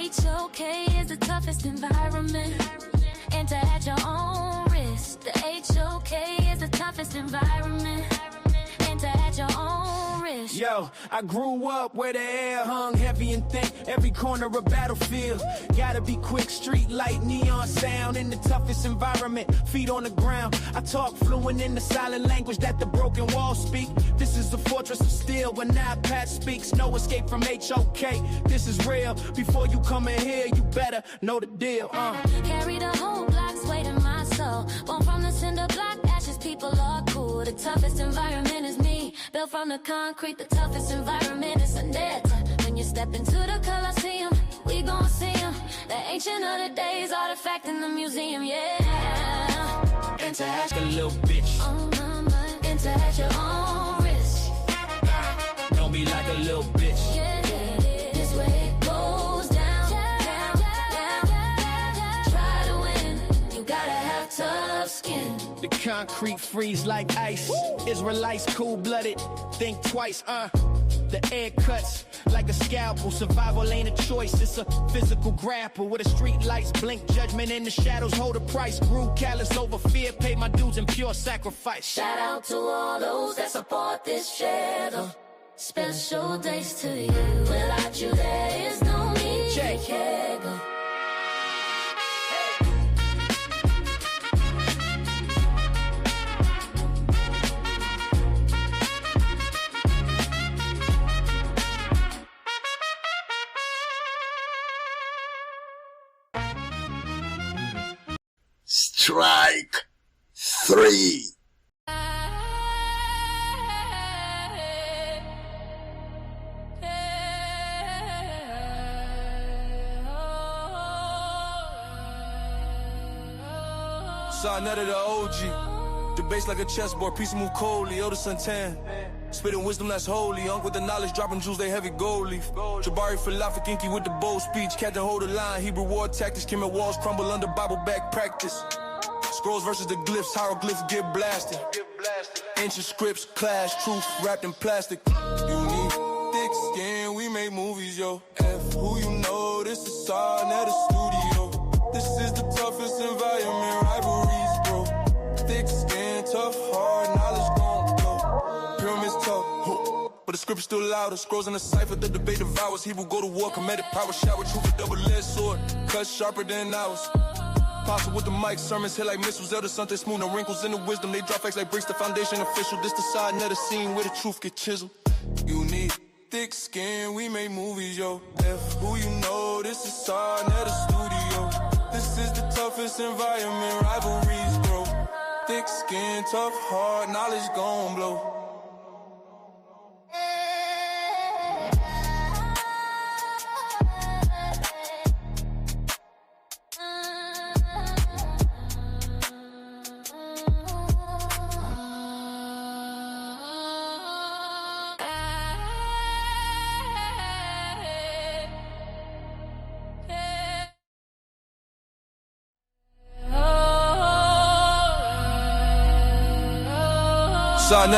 HOK is the toughest environment. Enter at your own risk. The HOK is the toughest environment. Enter at your own risk. Yo, I grew up where the air hung heavy and thick. Every corner a battlefield. Gotta be quick, street light, neon sound. In the toughest environment, feet on the ground. I talk fluent in the silent language that the broken walls speak. This is the fortress of steel. When iPad speaks, no escape from HOK. This is real. Before you come in here, you better know the deal. Carry the whole block's weight in my soul. Born from the cinder block, ashes, people are cool. The toughest environment is me. Built from the concrete, the toughest environment is a net. When you step into the Colosseum, we gon' see them. The ancient of the days, artifact in the museum, yeah. Enter ask a little bitch. On my mind, enter at your own risk. Don't be like a little bitch. Yeah, this way it goes down, down, down. Try to win, you gotta have tough skin. The concrete freeze like ice. Israelites cool-blooded, think twice, The air cuts like a scalpel. Survival ain't a choice, it's a physical grapple. Where the street lights blink, judgment in the shadows hold a price. Grew callous over fear, paid my dues in pure sacrifice. Shout out to all those that support this channel. Special days to you. Without you there is no me. Chicago. Strike 3. Saw none of the OG. The bass like a chessboard, piece move coldly. Elder Santan. Spitting wisdom that's holy. Unc with the knowledge, dropping jewels, they heavy gold leaf. Jabari Falafel Kinky with the bold speech. Captain hold the line, Hebrew war tactics. Kemet walls crumble under Bible back practice. Scrolls versus the glyphs, hieroglyphs get blasted. Ancient scripts clash, truth wrapped in plastic. You need thick skin, we make movies, yo. F who you know, this is Saw, not a studio. This is the toughest environment, rivalries, bro. Thick skin, tough heart, knowledge gon' blow. Pyramids tough, but the script's still louder. Scrolls in the cipher, the debate devours. Hebrew go to war, comedic power, shower, truth, a double-edged sword. Cut sharper than ours. Apostle with the mic, sermons hit like missiles. Elder something smooth, no wrinkles in the wisdom. They drop facts like bricks, the foundation official. This the side, never seen where the truth get chiseled. You need thick skin, we make movies, yo. F who you know, this is Saw, not a studio. This is the toughest environment, rivalries grow. Thick skin, tough heart, knowledge gon' blow. Saw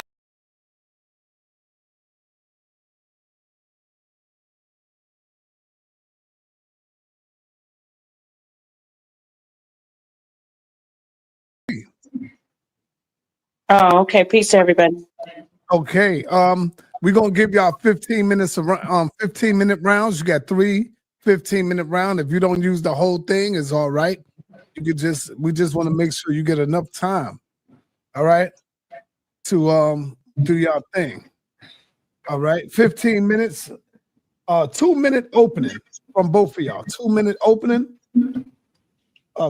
Oh, okay. Peace to everybody. Okay. We're gonna give y'all 15 minutes of 15-minute rounds. You got 3 15-minute rounds. If you don't use the whole thing, it's all right. You could we just want to make sure you get enough time. All right. To do y'all thing. All right. 15 minutes. 2-minute opening from both of y'all. 2-minute opening.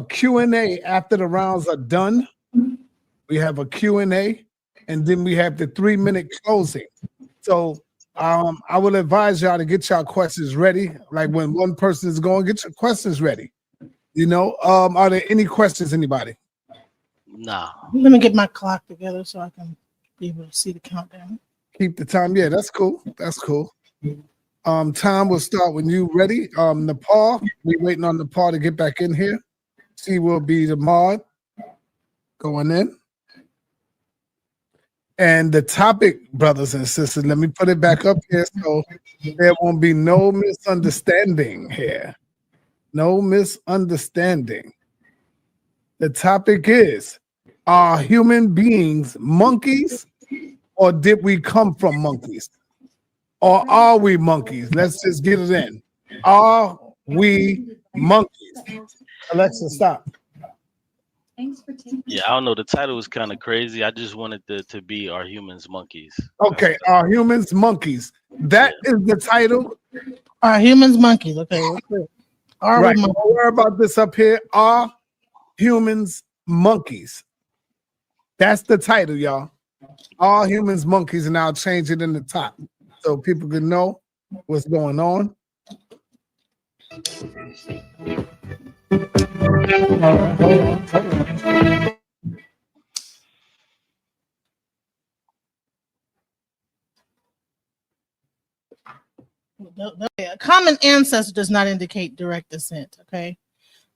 Q&A after the rounds are done. We have a Q&A, and then we have the 3-minute closing. So I will advise y'all to get y'all questions ready. Like when one person is going, get your questions ready. You know, are there any questions, anybody? No. Let me get my clock together so I can be able to see the countdown. Keep the time. Yeah, that's cool. That's cool. Time will start when you ready. Nepal, we waiting on Nepal to get back in here. She will be the mod going in. And the topic, brothers and sisters, let me put it back up here so there won't be no misunderstanding here. No misunderstanding. The topic is, are human beings monkeys, or did we come from monkeys? Or are we monkeys? Let's just get it in. Are we monkeys? Alexa, stop. Yeah, I don't know. The title was kind of crazy. I just wanted to be "Are Humans Monkeys?" Okay, are humans monkeys? That is the title. Are humans monkeys? Okay, we're clear. Are Right. we monkeys? Don't worry about this up here. Are humans monkeys? That's the title, y'all. Are humans monkeys? And I'll change it in the top so people can know what's going on. A common ancestor does not indicate direct descent. Okay.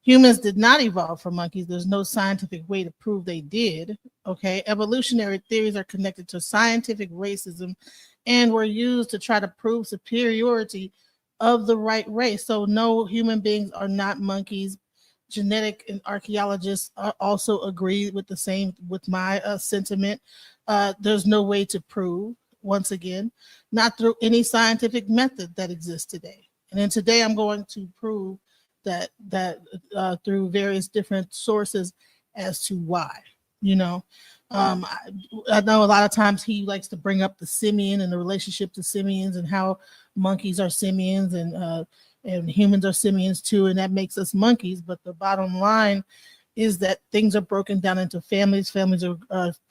Humans did not evolve from monkeys. There's no scientific way to prove they did. Okay. Evolutionary theories are connected to scientific racism and were used to try to prove superiority of the right race. So, no, human beings are not monkeys. Genetic and archaeologists also agree with the same, with my sentiment. There's no way to prove, once again, not through any scientific method that exists today. And then today I'm going to prove that through various different sources as to why. You know, I know a lot of times he likes to bring up the simian and the relationship to simians and how monkeys are simians and humans are simians too, and that makes us monkeys. But the bottom line is that things are broken down into families. Families are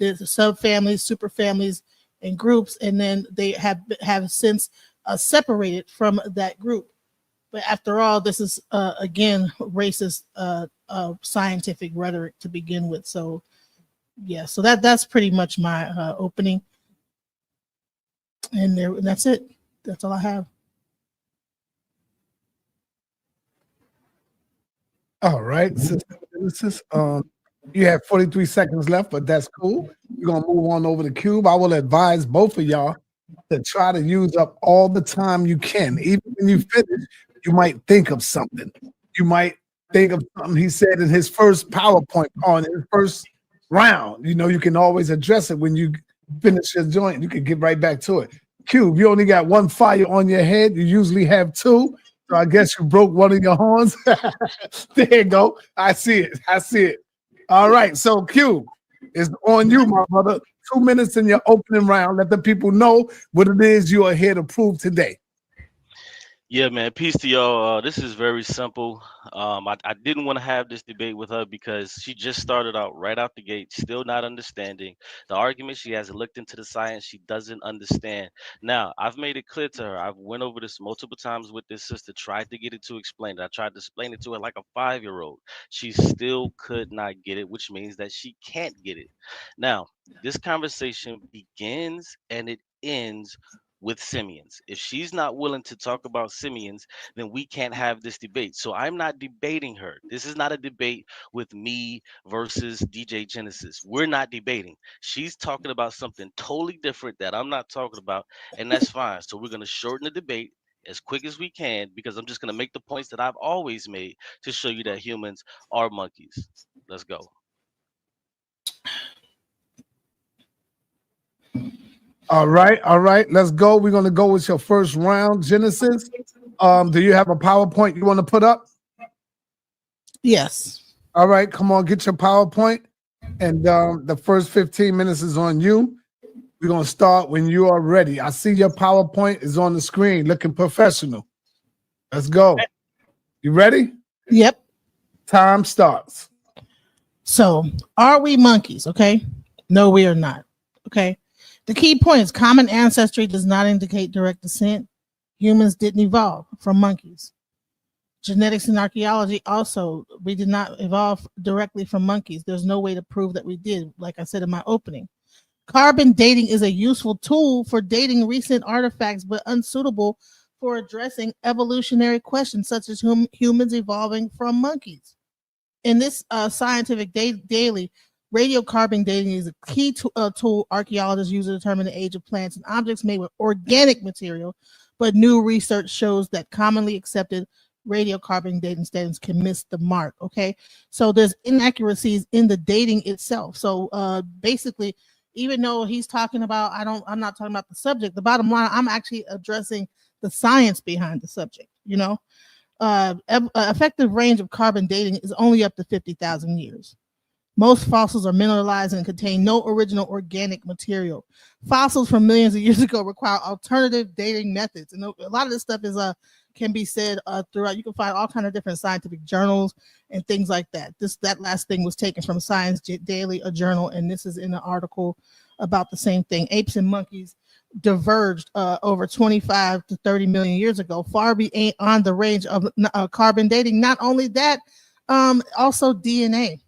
subfamilies, super families, and groups, and then they have since separated from that group. But after all, this is again racist scientific rhetoric to begin with. So yeah, so that's pretty much my opening, and that's it. That's all I have. All right, Sister Genesis. You have 43 seconds left, but that's cool. We're gonna move on over to Qube. I will advise both of y'all to try to use up all the time you can. Even when you finish, you might think of something. You might think of something he said in his first PowerPoint on his first round. You know, you can always address it when you finish your joint. You can get right back to it. Qube, you only got one fire on your head. You usually have two. So I guess you broke one of your horns. There you go. I see it. I see it. All right. So Qube, it's on you, my brother. 2 minutes in your opening round. Let the people know what it is you are here to prove today. Yeah, man. Peace to y'all. This is very simple. I didn't want to have this debate with her because she just started out right out the gate, still not understanding the argument. She hasn't looked into the science. She doesn't understand. Now, I've made it clear to her. I've went over this multiple times with this sister, tried to get it to explain it. I tried to explain it to her like a 5-year-old. She still could not get it, which means that she can't get it. Now, this conversation begins and it ends with simians. If she's not willing to talk about simians, then we can't have this debate. So I'm not debating her. This is not a debate with me versus DJ Genesis. We're not debating. She's talking about something totally different that I'm not talking about, and that's fine. So we're going to shorten the debate as quick as we can because I'm just going to make the points that I've always made to show you that humans are monkeys. Let's go. All right, let's go. We're gonna go with your first round, Genesis. Do you have a PowerPoint you want to put up? Yes. All right, come on, get your PowerPoint, and the first 15 minutes is on you. We're gonna start when you are ready. I see your PowerPoint is on the screen, looking professional. Let's go. You ready? Yep. Time starts. So, are we monkeys? Okay. No, we are not. Okay. The key point is common ancestry does not indicate direct descent. Humans didn't evolve from monkeys. Genetics and archaeology also, we did not evolve directly from monkeys. There's no way to prove that we did, like I said in my opening. Carbon dating is a useful tool for dating recent artifacts, but unsuitable for addressing evolutionary questions such as humans evolving from monkeys. In this scientific daily, radiocarbon dating is a key tool archaeologists use to determine the age of plants and objects made with organic material, but new research shows that commonly accepted radiocarbon dating standards can miss the mark. Okay, so there's inaccuracies in the dating itself. So basically, even though he's talking about, I'm not talking about the subject. The bottom line, I'm actually addressing the science behind the subject. You know, effective range of carbon dating is only up to 50,000 years. Most fossils are mineralized and contain no original organic material. Fossils from millions of years ago require alternative dating methods, and a lot of this stuff is can be said throughout. You can find all kind of different scientific journals and things like that. That last thing was taken from Science Daily, a journal, and this is in an article about the same thing. Apes and monkeys diverged over 25 to 30 million years ago, far beyond the range of carbon dating. Not only that, also DNA.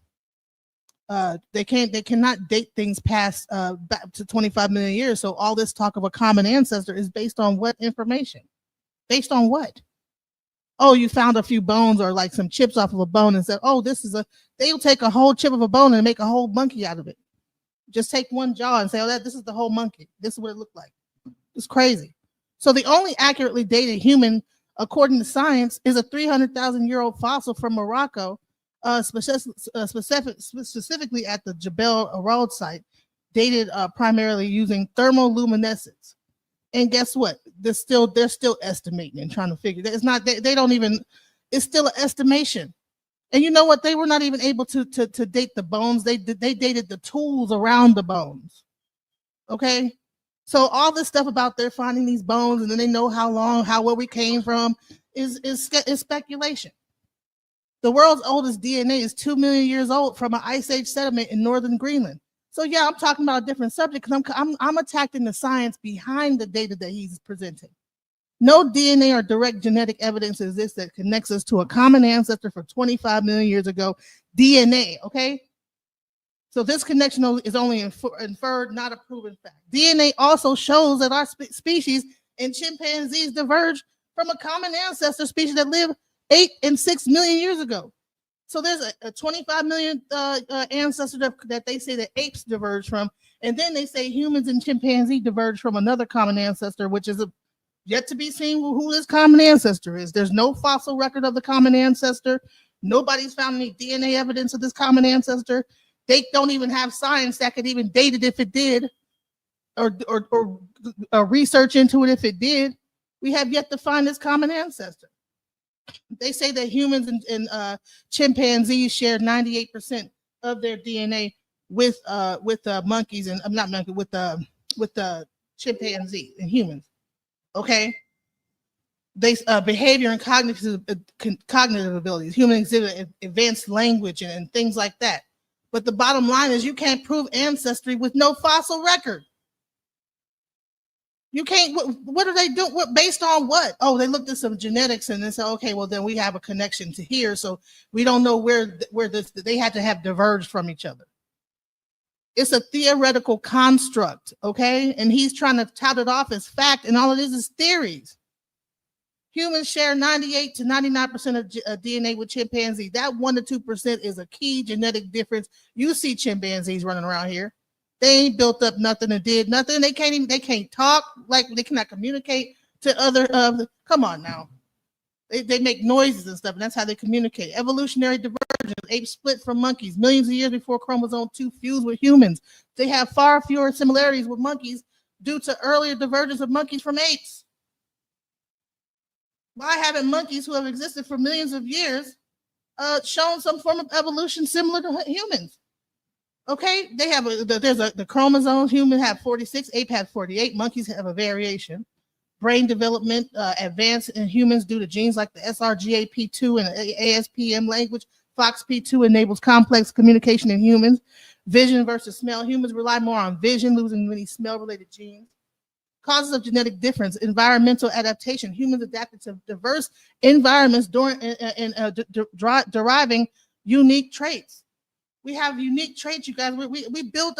They cannot date things past back to 25 million years. So all this talk of a common ancestor is based on what information? Based on what? Oh, you found a few bones or like some chips off of a bone and said, oh, they'll take a whole chip of a bone and make a whole monkey out of it. Just take one jaw and say, oh, this is the whole monkey. This is what it looked like. It's crazy. So the only accurately dated human, according to science, is a 300,000-year-old fossil from Morocco, specifically at the Jebel Arad site, dated primarily using thermoluminescence. And guess what? They're still estimating and trying to figure. It's not. They don't even. It's still an estimation. And you know what? They were not even able to date the bones. They dated the tools around the bones. Okay. So all this stuff about they're finding these bones and then they know how long, where we came from is speculation. The world's oldest DNA is 2 million years old from an ice age sediment in northern Greenland. So yeah, I'm talking about a different subject because I'm attacking the science behind the data that he's presenting. No DNA or direct genetic evidence exists that connects us to a common ancestor for 25 million years ago. DNA, okay? So this connection is only inferred, not a proven fact. DNA also shows that our species and chimpanzees diverged from a common ancestor species that lived 8 and 6 million years ago. So there's a 25 million ancestor that they say that apes diverge from, and then they say humans and chimpanzee diverge from another common ancestor, which is yet to be seen who this common ancestor is. There's no fossil record of the common ancestor. Nobody's found any DNA evidence of this common ancestor. They don't even have science that could even date it if it did, or research into it if it did. We have yet to find this common ancestor. They say that humans and chimpanzees share 98% of their DNA with monkeys and not monkeys with the chimpanzee and humans. Okay, they behavior and cognitive abilities. Humans exhibit advanced language and things like that. But the bottom line is you can't prove ancestry with no fossil record. You can't. What do they do? What based on what? Oh, they looked at some genetics and they said, okay, well then we have a connection to here, so we don't know where they had to have diverged from each other. It's a theoretical construct, okay? And he's trying to tout it off as fact, and all it is theories. Humans share 98 to 99% of DNA with chimpanzees. That 1 to 2% is a key genetic difference. You see chimpanzees running around here. They ain't built up nothing and did nothing. They can't talk, like they cannot communicate to other. Come on now. They make noises and stuff, and that's how they communicate. Evolutionary divergence. Apes split from monkeys millions of years before chromosome 2 fused with humans. They have far fewer similarities with monkeys due to earlier divergence of monkeys from apes. Why haven't monkeys who have existed for millions of years shown some form of evolution similar to humans? Okay, they have the chromosomes. Humans have 46, ape has 48. Monkeys have a variation. Brain development advanced in humans due to genes like the SRGAP2 and ASPM language. FOXP2 enables complex communication in humans. Vision versus smell. Humans rely more on vision, losing many smell-related genes. Causes of genetic difference. Environmental adaptation. Humans adapted to diverse environments deriving unique traits. We have unique traits, you guys. We build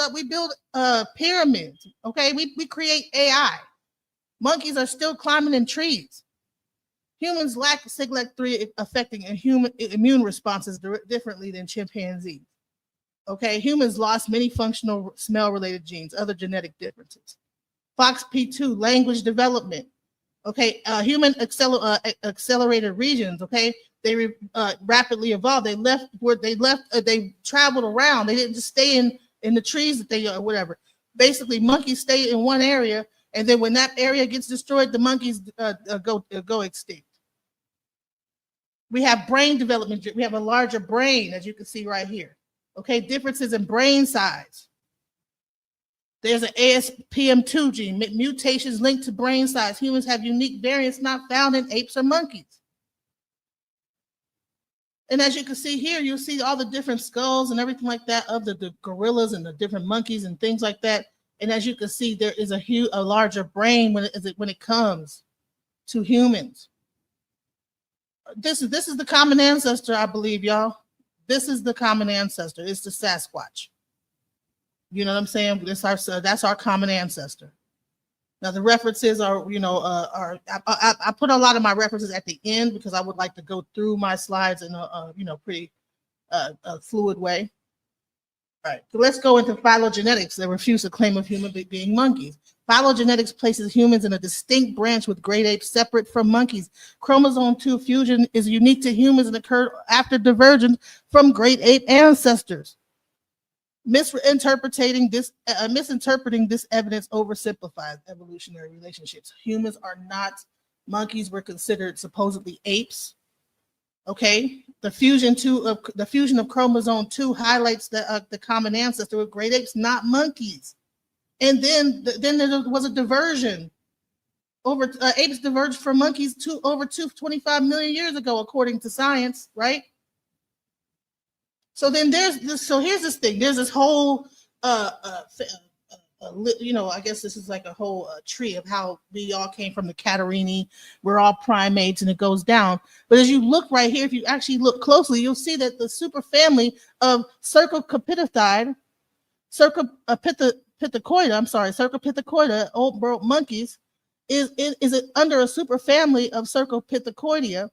pyramids. Okay, we create AI. Monkeys are still climbing in trees. Humans lack SIGLEC3 affecting immune responses differently than chimpanzees. Okay, humans lost many functional smell-related genes, other genetic differences. FOXP2, language development. Okay, human accelerated regions. Okay, they rapidly evolved. They left where they left. They traveled around. They didn't just stay in the trees that they whatever. Basically, monkeys stay in one area, and then when that area gets destroyed, the monkeys go extinct. We have brain development. We have a larger brain, as you can see right here. Okay, differences in brain size. There's an ASPM2 gene, mutations linked to brain size. Humans have unique variants not found in apes or monkeys. And as you can see here, you'll see all the different skulls and everything like that of the gorillas and the different monkeys and things like that. And as you can see, there is a larger brain when it comes to humans. This is the common ancestor, I believe, y'all. This is the common ancestor. It's the Sasquatch. You know what I'm saying? That's our common ancestor. Now the references are, I put a lot of my references at the end because I would like to go through my slides in a pretty fluid way. All right, so let's go into phylogenetics. They refuse the claim of human being monkeys. Phylogenetics places humans in a distinct branch with great apes separate from monkeys. Chromosome 2 fusion is unique to humans and occurred after divergence from great ape ancestors. Misinterpreting this evidence oversimplifies evolutionary relationships. Humans are not monkeys. Were considered supposedly apes. Okay, the fusion of chromosome 2 highlights the common ancestor with great apes, not monkeys. And then there was a diversion. Apes diverged from monkeys over 25 million years ago, according to science, right? So then here's this thing. There's this whole, I guess this is like a whole tree of how we all came from the Catarrhini. We're all primates, and it goes down. But as you look right here, if you actually look closely, you'll see that the superfamily of Cercopithecidae, Cercopithecidae, old world monkeys, is under a superfamily of Cercopithecoidea,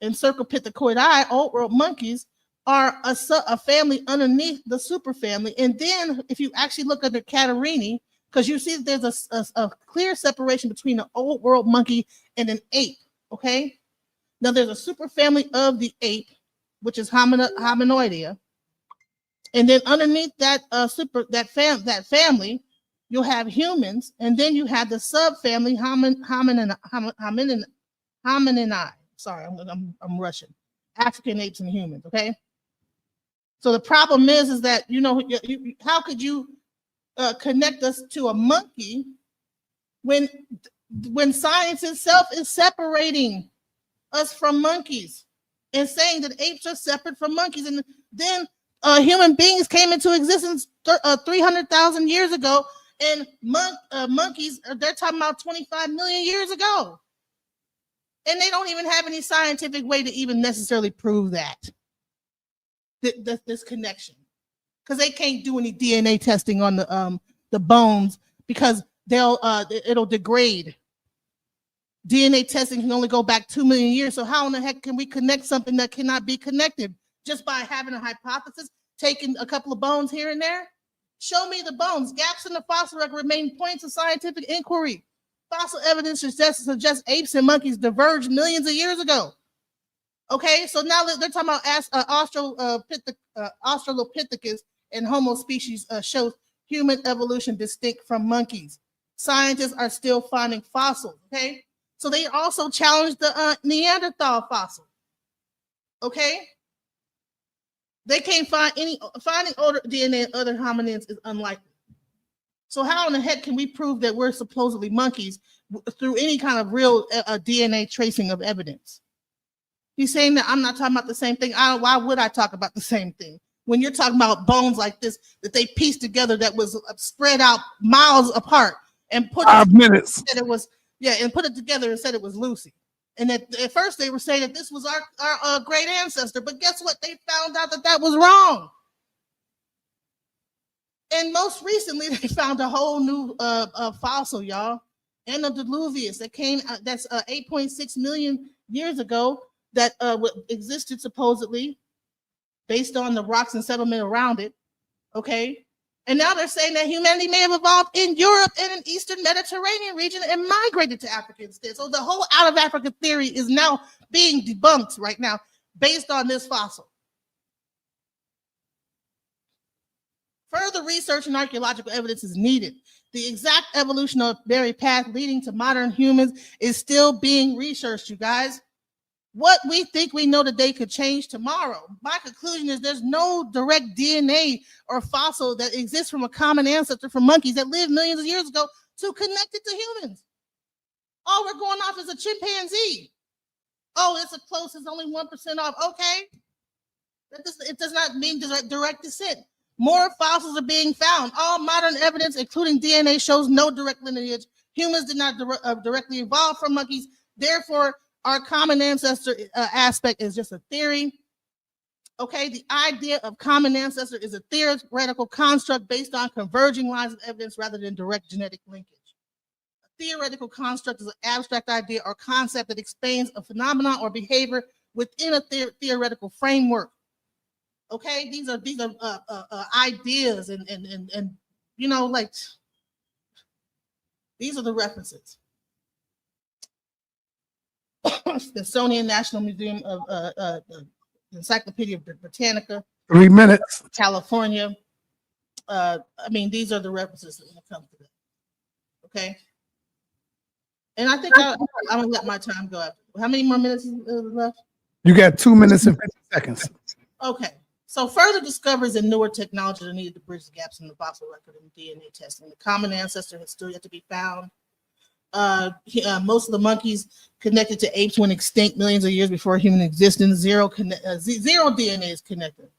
and Cercopithecidae, old world monkeys, are a family underneath the superfamily. And then if you actually look at the Catarrhini, because you see that there's a clear separation between an old world monkey and an ape, okay? Now there's a superfamily of the ape, which is Hominoidea. And then underneath that family, you'll have humans, and then you have the subfamily hominini. Sorry, I'm Russian. African apes and humans, okay? So the problem is that, how could you connect us to a monkey when science itself is separating us from monkeys and saying that apes are separate from monkeys? And then human beings came into existence 300,000 years ago, and monkeys, they're talking about 25 million years ago. And they don't even have any scientific way to even necessarily prove that. This connection, because they can't do any DNA testing on the bones because it'll degrade. DNA testing can only go back 2 million years. So how in the heck can we connect something that cannot be connected just by having a hypothesis, taking a couple of bones here and there? Show me the bones. Gaps in the fossil record remain points of scientific inquiry. Fossil evidence suggests apes and monkeys diverged millions of years ago. Okay, so now they're talking about Australopithecus and Homo species shows human evolution distinct from monkeys. Scientists are still finding fossils, okay? So they also challenged the Neanderthal fossil, okay? They can't finding older DNA in other hominins is unlikely. So how in the heck can we prove that we're supposedly monkeys through any kind of real DNA tracing of evidence? He's saying that I'm not talking about the same thing. Why would I talk about the same thing? When you're talking about bones like this, that they pieced together, that was spread out miles apart and put 5 minutes. That it was, and put it together and said it was Lucy. And at first they were saying that this was our great ancestor, but guess what? They found out that was wrong. And most recently, they found a whole new fossil, y'all, Antediluvius, that's 8.6 million years ago, that existed supposedly based on the rocks and settlement around it, okay? And now they're saying that humanity may have evolved in Europe and in Eastern Mediterranean region and migrated to Africa instead. So the whole out of Africa theory is now being debunked right now based on this fossil. Further research and archaeological evidence is needed. The exact evolutionary path leading to modern humans is still being researched, you guys. What we think we know today could change tomorrow. My conclusion is there's no direct DNA or fossil that exists from a common ancestor from monkeys that lived millions of years ago to connect it to humans. All we're going off is a chimpanzee. Oh, it's a close, it's only 1% off. Okay. It does not mean direct descent. More fossils are being found. All modern evidence, including DNA, shows no direct lineage. Humans did not directly evolve from monkeys. Therefore, our common ancestor aspect is just a theory. Okay, the idea of common ancestor is a theoretical construct based on converging lines of evidence rather than direct genetic linkage. A theoretical construct is an abstract idea or concept that explains a phenomenon or behavior within a theoretical framework. Okay, these are ideas and you know, like, these are the references. Smithsonian National Museum of Encyclopedia Britannica. 3 minutes. California. I mean, these are the references when it comes to that. Okay. And I think I'm gonna let my time go after. How many more minutes is left? You got 2 minutes and 50 seconds. Okay. So further discoveries and newer technologies are needed to bridge the gaps in the fossil record and DNA testing. The common ancestor has still yet to be found. Most of the monkeys connected to apes went extinct millions of years before human existence. Zero DNA is connected.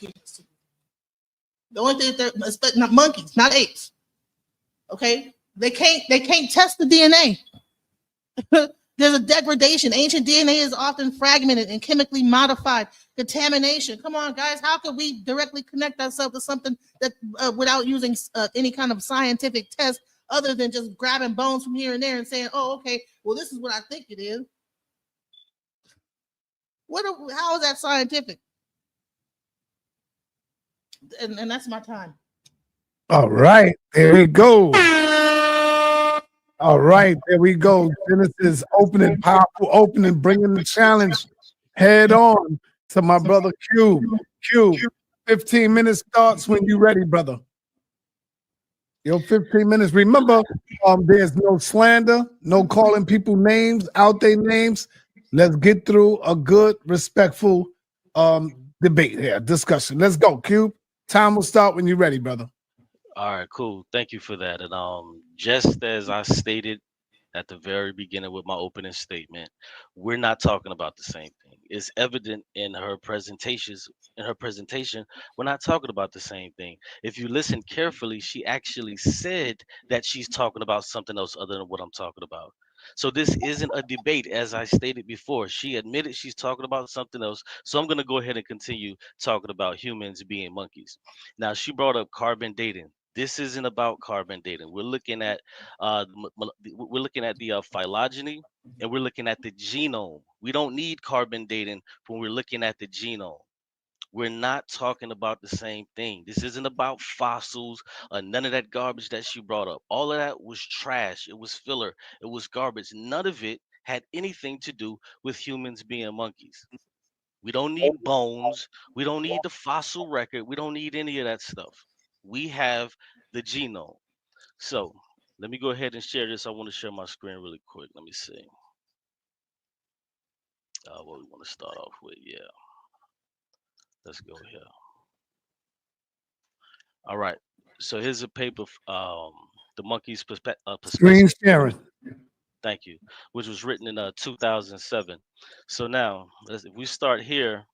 The only thing that they're not monkeys, not apes. Okay, they can't test the DNA. There's a degradation. Ancient DNA is often fragmented and chemically modified. Contamination. Come on, guys. How can we directly connect ourselves to something that without using any kind of scientific test other than just grabbing bones from here and there and saying, oh, okay, well, this is what I think it is. How is that scientific? And that's my time. All right, there we go. All right, there we go. Genesis opening, powerful opening, bringing the challenge head on to my brother Qube. Qube, 15 minutes starts when you're ready, brother. Yo, 15 minutes. Remember, there's no slander, no calling people names, out their names. Let's get through a good, respectful debate here, discussion. Let's go, Qube. Time will start when you're ready, brother. All right, cool. Thank you for that. And just as I stated at the very beginning with my opening statement, we're not talking about the same thing. It's evident in her presentations. In her presentation, we're not talking about the same thing. If you listen carefully, she actually said that she's talking about something else other than what I'm talking about. So this isn't a debate, as I stated before. She admitted she's talking about something else. So I'm going to go ahead and continue talking about humans being monkeys. Now, she brought up carbon dating. This isn't about carbon dating. We're looking at the phylogeny, and we're looking at the genome. We don't need carbon dating when we're looking at the genome. We're not talking about the same thing. This isn't about fossils or none of that garbage that she brought up. All of that was trash. It was filler. It was garbage. None of it had anything to do with humans being monkeys. We don't need bones. We don't need the fossil record. We don't need any of that stuff. We have the genome. So let me go ahead and share this. I want to share my screen really quick. Let me see. What we want to start off with. Yeah. Let's go here. All right. So here's a paper, the monkey's perspective. Screen sharing. Thank you. Which was written in 2007. So now, if we start here,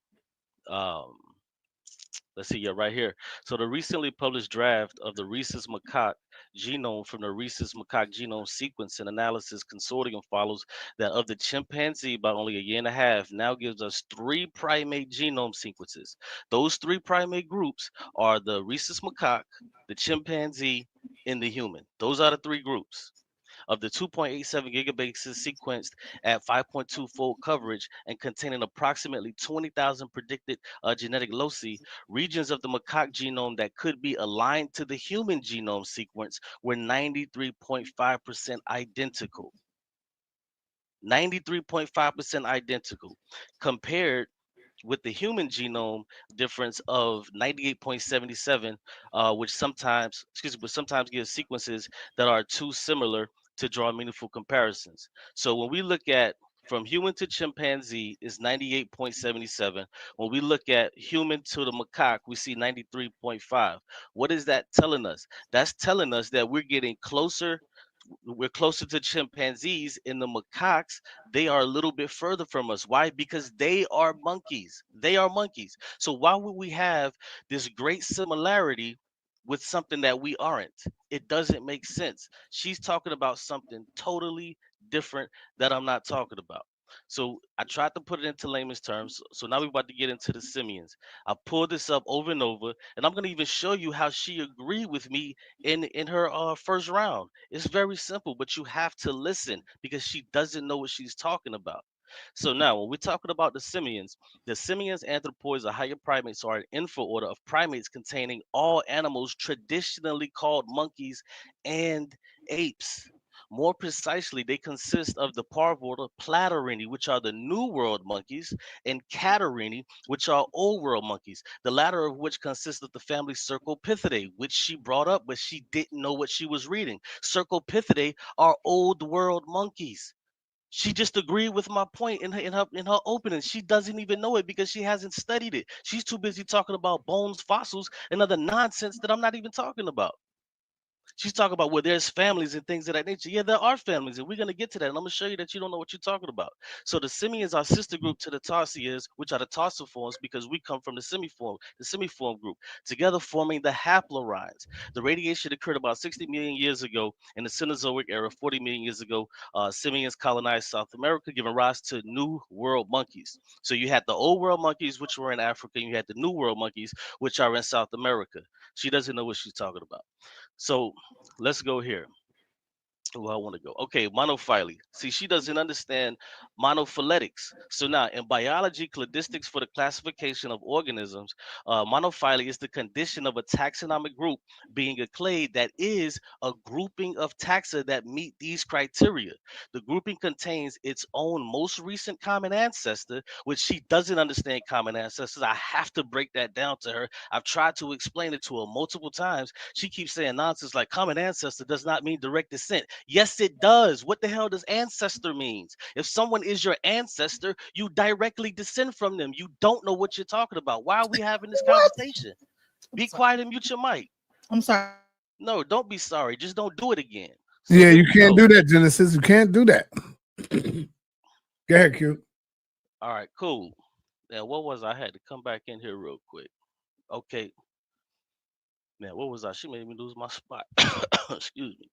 let's see, yeah, right here. So the recently published draft of the rhesus macaque genome from the rhesus macaque genome sequence and analysis consortium follows that of the chimpanzee by only a year and a half now gives us 3 primate genome sequences. Those 3 primate groups are the rhesus macaque, the chimpanzee, and the human. Those are the 3 groups. of the 2.87 gigabases sequenced at 5.2 fold coverage and containing approximately 20,000 predicted genetic loci, regions of the macaque genome that could be aligned to the human genome sequence were 93.5% identical. 93.5% identical, compared with the human genome difference of 98.77, which sometimes, excuse me, but sometimes gives sequences that are too similar to draw meaningful comparisons. So when we look at from human to chimpanzee is 98.77. When we look at human to the macaque, we see 93.5. What is that telling us? That's telling us that we're closer to chimpanzees. In the macaques, they are a little bit further from us. Why? Because they are monkeys. They are monkeys. So why would we have this great similarity with something that we aren't? It doesn't make sense. She's talking about something totally different that I'm not talking about. So I tried to put it into layman's terms. So now we're about to get into the simians. I pulled this up over and over, and I'm gonna even show you how she agreed with me in her first round. It's very simple, but you have to listen because she doesn't know what she's talking about. So now, when we're talking about the simians, anthropoids, or higher primates are an infraorder of primates containing all animals traditionally called monkeys and apes. More precisely, they consist of the parvorder Platyrrhini, which are the New World monkeys, and Catarrhini, which are Old World monkeys, the latter of which consists of the family Cercopithidae, which she brought up, but she didn't know what she was reading. Cercopithidae are Old World monkeys. She just agreed with my point in her opening. She doesn't even know it because she hasn't studied it. She's too busy talking about bones, fossils, and other nonsense that I'm not even talking about. She's talking about where there's families and things of that nature. Yeah, there are families, and we're gonna get to that. And I'm gonna show you that you don't know what you're talking about. So the simians are sister group to the tarsiers, which are the tarsiforms, because we come from the semiform group, together forming the haplorhines. The radiation occurred about 60 million years ago in the Cenozoic era. 40 million years ago, simians colonized South America, giving rise to New World monkeys. So you had the Old World monkeys, which were in Africa, and you had the New World monkeys, which are in South America. She doesn't know what she's talking about. So let's go here. Where I want to go. Okay, monophyly. See, she doesn't understand monophyletics. So now, in biology, cladistics for the classification of organisms, monophyly is the condition of a taxonomic group being a clade that is a grouping of taxa that meet these criteria. The grouping contains its own most recent common ancestor, which she doesn't understand common ancestors. I have to break that down to her. I've tried to explain it to her multiple times. She keeps saying nonsense like common ancestor does not mean direct descent. Yes, it does. What the hell does ancestor means? If someone is your ancestor, you directly descend from them. You don't know what you're talking about. Why are we having this What? conversation? I'm Be sorry. quiet and mute your mic. I'm sorry. No, don't be sorry. Just don't do it again. So Yeah, here you we can't go. do that, Genesis. You can't do that. Go ahead, Q. All right, cool. Now, what was I had to come back in here real quick? Okay. Now, what was I? She made me lose my spot. Excuse me.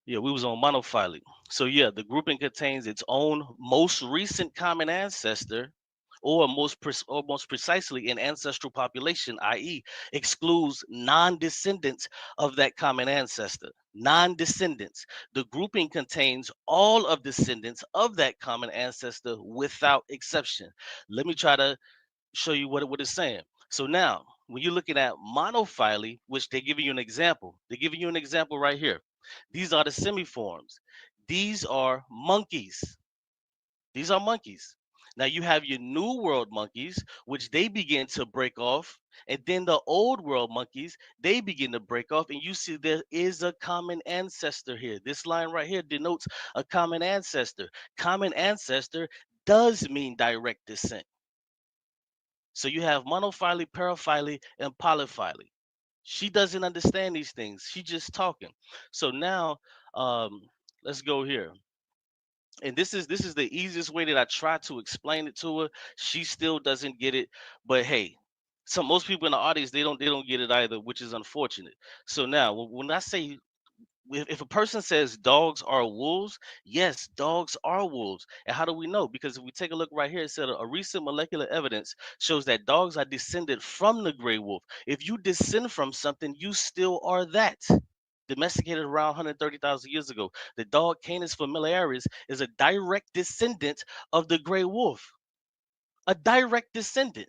Yeah, we was on monophyly. So yeah, the grouping contains its own most recent common ancestor, or most precisely an ancestral population, i.e., excludes non-descendants of that common ancestor. Non-descendants. The grouping contains all of descendants of that common ancestor without exception. Let me try to show you what it's saying. So now, when you're looking at monophyly, which they're giving you an example, they're giving you an example right here. These are the semiforms. These are monkeys. These are monkeys. Now you have your new world monkeys, which they begin to break off, and then the old world monkeys, they begin to break off, and you see there is a common ancestor here. This line right here denotes a common ancestor. Common ancestor does mean direct descent. So you have monophyly, paraphyly, and polyphyly. She doesn't understand these things. She just talking. So now, um, let's go here. And this is the easiest way that I try to explain it to her. She still doesn't get it. But hey, so most people in the audience they don't get it either, which is unfortunate. So now, when I say if a person says dogs are wolves, yes, dogs are wolves. And how do we know? Because if we take a look right here, it said a recent molecular evidence shows that dogs are descended from the gray wolf. If you descend from something, you still are that. domesticated around 130,000 years ago. The dog Canis familiaris is a direct descendant of the gray wolf. A direct descendant.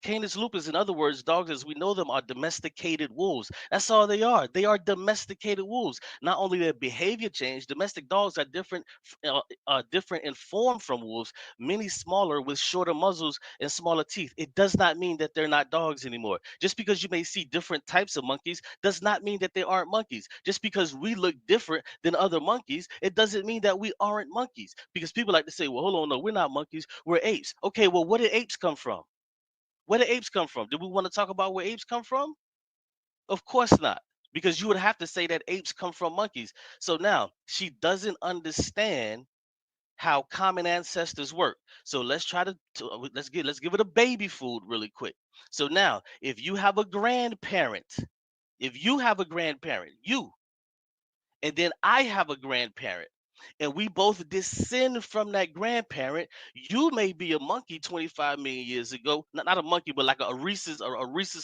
Canis lupus, in other words, dogs as we know them are domesticated wolves. That's all they are. They are domesticated wolves. Not only their behavior changed, domestic dogs are different in form from wolves, many smaller with shorter muzzles and smaller teeth. It does not mean that they're not dogs anymore. Just because you may see different types of monkeys does not mean that they aren't monkeys. Just because we look different than other monkeys, it doesn't mean that we aren't monkeys. Because people like to say, well, hold on, no, we're not monkeys, we're apes. Okay, well, where did apes come from? Where did apes come from? Do we want to talk about where apes come from? Of course not, because you would have to say that apes come from monkeys. So now she doesn't understand how common ancestors work. So let's try let's give it a baby food really quick. So now, if you have a grandparent, you, and then I have a grandparent, and we both descend from that grandparent. You may be a monkey 25 million years ago, not a monkey, but like a rhesus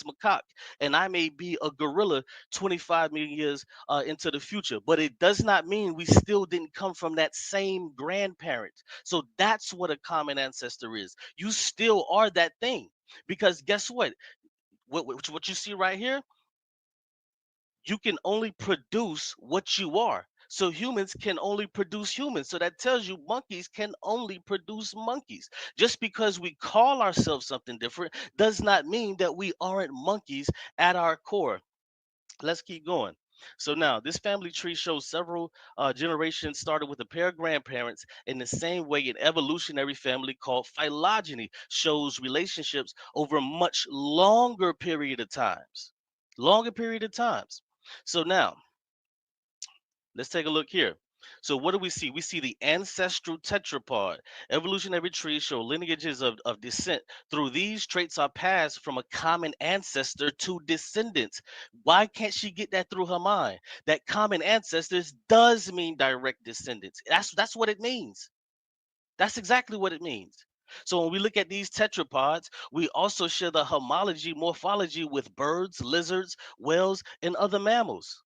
macaque, and I may be a gorilla 25 million years into the future. But it does not mean we still didn't come from that same grandparent. So that's what a common ancestor is. You still are that thing, because guess what? What you see right here, you can only produce what you are. So humans can only produce humans. So that tells you monkeys can only produce monkeys. Just because we call ourselves something different does not mean that we aren't monkeys at our core. Let's keep going. So now this family tree shows several generations started with a pair of grandparents. In the same way, an evolutionary family called phylogeny shows relationships over a much longer period of times. Longer period of times. So now, let's take a look here. So what do we see? We see the ancestral tetrapod. Evolutionary trees show lineages of descent. Through these, traits are passed from a common ancestor to descendants. Why can't she get that through her mind? That common ancestors does mean direct descendants. That's what it means. That's exactly what it means. So when we look at these tetrapods, we also share the homology, morphology with birds, lizards, whales, and other mammals.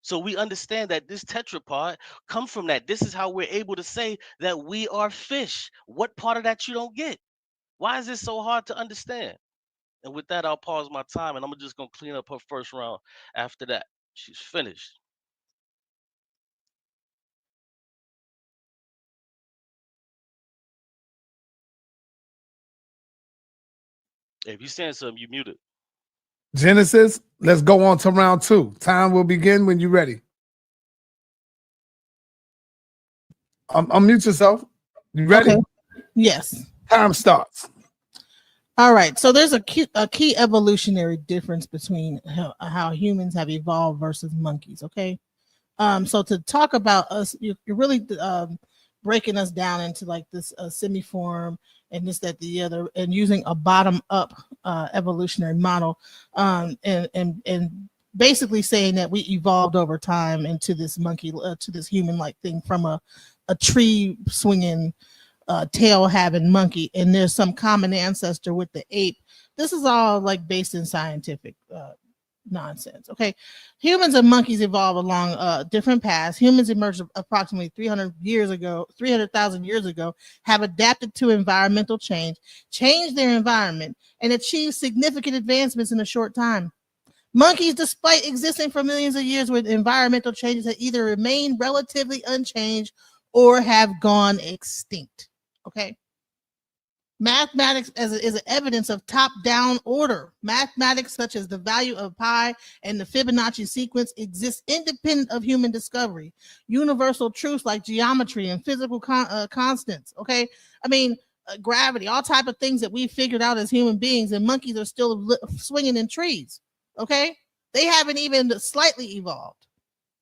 So we understand that this tetrapod come from that. This is how we're able to say that we are fish. What part of that you don't get? Why is this so hard to understand? And with that, I'll pause my time, and I'm just gonna clean up her first round after that. She's finished. If you're saying something, you muted. Genesis, let's go on to round 2. Time will begin when you're ready. Unmute yourself. You ready? Okay. Yes. Time starts. All right. So there's a key evolutionary difference between how humans have evolved versus monkeys. Okay. So to talk about us, you're really breaking us down into like this semi-form and this, that, the other, and using a bottom-up evolutionary model, and basically saying that we evolved over time into this monkey, to this human-like thing from a tree swinging, tail having monkey, and there's some common ancestor with the ape. This is all like based in scientific nonsense. Okay, humans and monkeys evolve along different paths. Humans emerged approximately 300,000 years ago, have adapted to environmental change, changed their environment, and achieved significant advancements in a short time. Monkeys, despite existing for millions of years with environmental changes, have either remained relatively unchanged or have gone extinct. Okay. Mathematics is an evidence of top-down order. Mathematics such as the value of pi and the Fibonacci sequence exists independent of human discovery. Universal truths like geometry and physical constants. Okay, I mean gravity, all type of things that we figured out as human beings, and monkeys are still swinging in trees. Okay, they haven't even slightly evolved.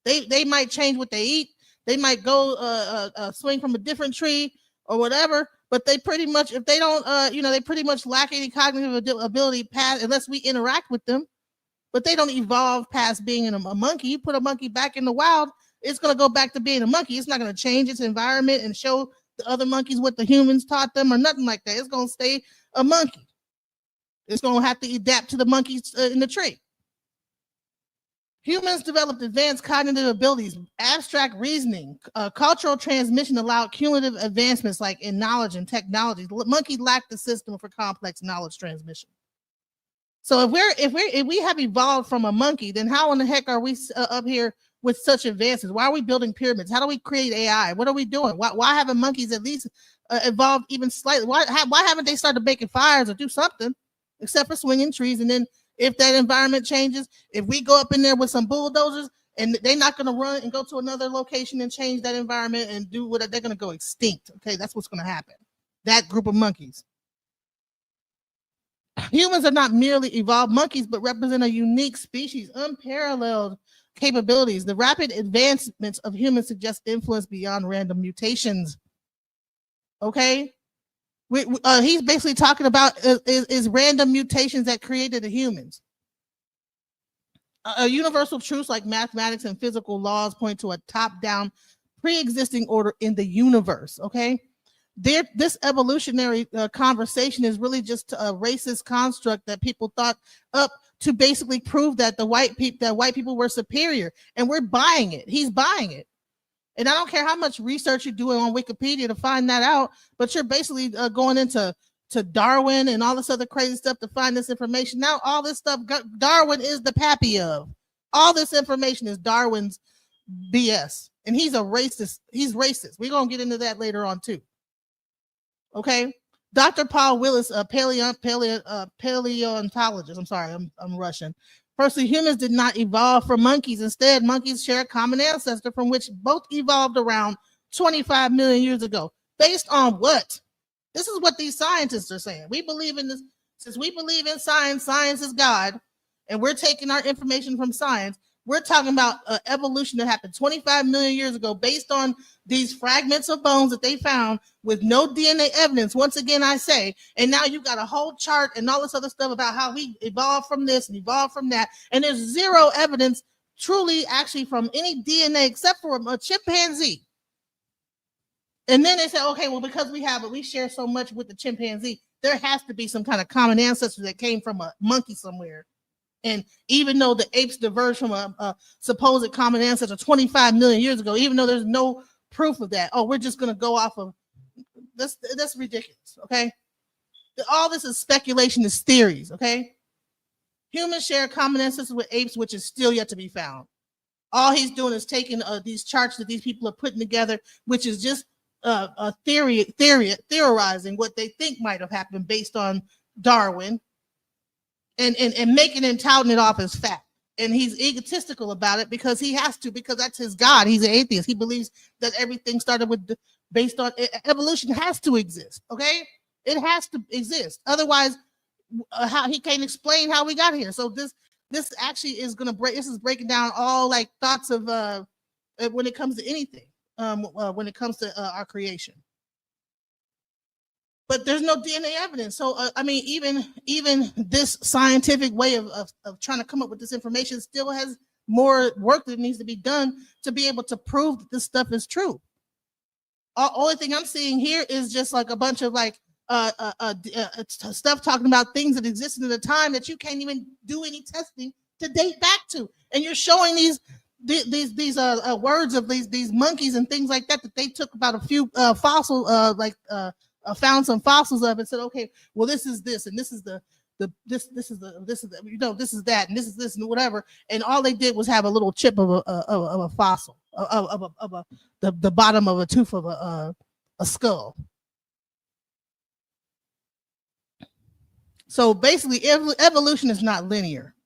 They might change what they eat. They might go swing from a different tree or whatever, but they pretty much, if they don't, they pretty much lack any cognitive ability past, unless we interact with them. But they don't evolve past being a monkey. You put a monkey back in the wild, it's going to go back to being a monkey. It's not going to change its environment and show the other monkeys what the humans taught them or nothing like that. It's going to stay a monkey. It's going to have to adapt to the monkeys in the tree. Humans developed advanced cognitive abilities, abstract reasoning, cultural transmission allowed cumulative advancements like in knowledge and technology. Monkeys lacked the system for complex knowledge transmission. So if we have evolved from a monkey, then how in the heck are we up here with such advances? Why are we building pyramids? How do we create AI? What are we doing? Why haven't monkeys at least evolved even slightly? Why haven't they started making fires or do something except for swinging trees? And then if that environment changes, if we go up in there with some bulldozers and they're not going to run and go to another location and change that environment and do what they're going to go extinct. Okay, that's what's going to happen. That group of monkeys. Humans are not merely evolved monkeys, but represent a unique species, unparalleled capabilities. The rapid advancements of humans suggest influence beyond random mutations. Okay, he's basically talking about is random mutations that created the humans. Universal truths like mathematics and physical laws point to a top-down, pre-existing order in the universe. Okay. This evolutionary conversation is really just a racist construct that people thought up to basically prove that white people were superior, and we're buying it. He's buying it, and I don't care how much research you're doing on Wikipedia to find that out, but you're basically going into Darwin and all this other crazy stuff to find this information. Now all this stuff Darwin is the pappy of. All this information is Darwin's BS, and he's a racist. He's racist. We're gonna get into that later on too. Okay, Dr. Paul Willis, a paleontologist. I'm sorry, I'm Russian. Firstly, humans did not evolve from monkeys. Instead, monkeys share a common ancestor from which both evolved around 25 million years ago. Based on what? This is what these scientists are saying. We believe in this. Since we believe in science, science is God, and we're taking our information from science. We're talking about evolution that happened 25 million years ago based on these fragments of bones that they found with no DNA evidence. Once again, I say, and now you've got a whole chart and all this other stuff about how we evolved from this and evolved from that. And there's zero evidence truly actually from any DNA except for a chimpanzee. And then they say, okay, well, because we share so much with the chimpanzee, there has to be some kind of common ancestor that came from a monkey somewhere. And even though the apes diverged from a supposed common ancestor 25 million years ago, even though there's no proof of that, we're just going to go off of this. That's ridiculous. Okay. All this is speculation, is theories. Okay. Humans share common ancestors with apes, which is still yet to be found. All he's doing is taking these charts that these people are putting together, which is just a theorizing what they think might have happened based on Darwin. And making and touting it off as fact. And he's egotistical about it because he has to, because that's his God. He's an atheist. He believes that everything started based on evolution has to exist. Okay, it has to exist. Otherwise, how he can't explain how we got here. So this actually is going to break. This is breaking down all like thoughts of when it comes to anything. When it comes to our creation. But there's no DNA evidence. So, I mean, even this scientific way of trying to come up with this information still has more work that needs to be done to be able to prove that this stuff is true. Only thing I'm seeing here is just like a bunch of like stuff talking about things that existed at a time that you can't even do any testing to date back to. And you're showing these words of these monkeys and things like that they took about a few fossil found some fossils of and said, okay, well, this is this, and this is this is that, and this is this, and whatever. And all they did was have a little chip of a fossil of the bottom of a tooth of a skull. So basically, evolution is not linear.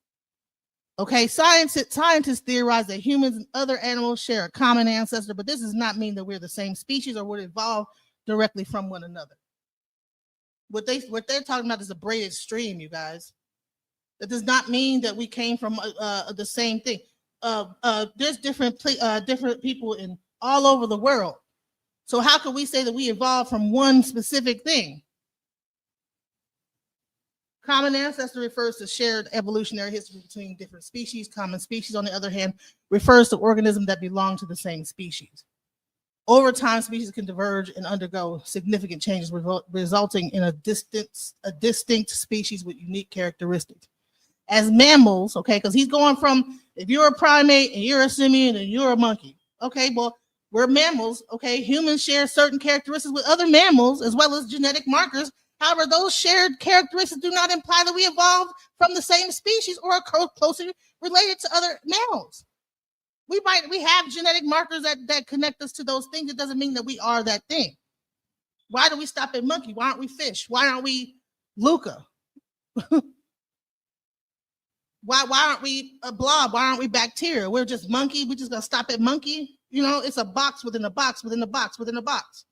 Okay, scientists theorize that humans and other animals share a common ancestor, but this does not mean that we're the same species or would evolve directly from one another. What they're talking about is a braided stream, you guys. That does not mean that we came from the same thing. There's different people in all over the world. So how can we say that we evolved from one specific thing? Common ancestor refers to shared evolutionary history between different species. Common species, on the other hand, refers to organisms that belong to the same species. Over time, species can diverge and undergo significant changes, resulting in a distinct species with unique characteristics. As mammals, okay, because he's going from If you're a primate and you're a simian and you're a monkey, okay, well, we're mammals, okay? Humans share certain characteristics with other mammals as well as genetic markers. However, those shared characteristics do not imply that we evolved from the same species or are closely related to other mammals. We have genetic markers that connect us to those things. It doesn't mean that we are that thing. Why do we stop at monkey? Why aren't we fish? Why aren't we Luca? Why aren't we a blob? Why aren't we bacteria? We're just monkey. We just gonna stop at monkey. You know, it's a box within a box within a box within a box.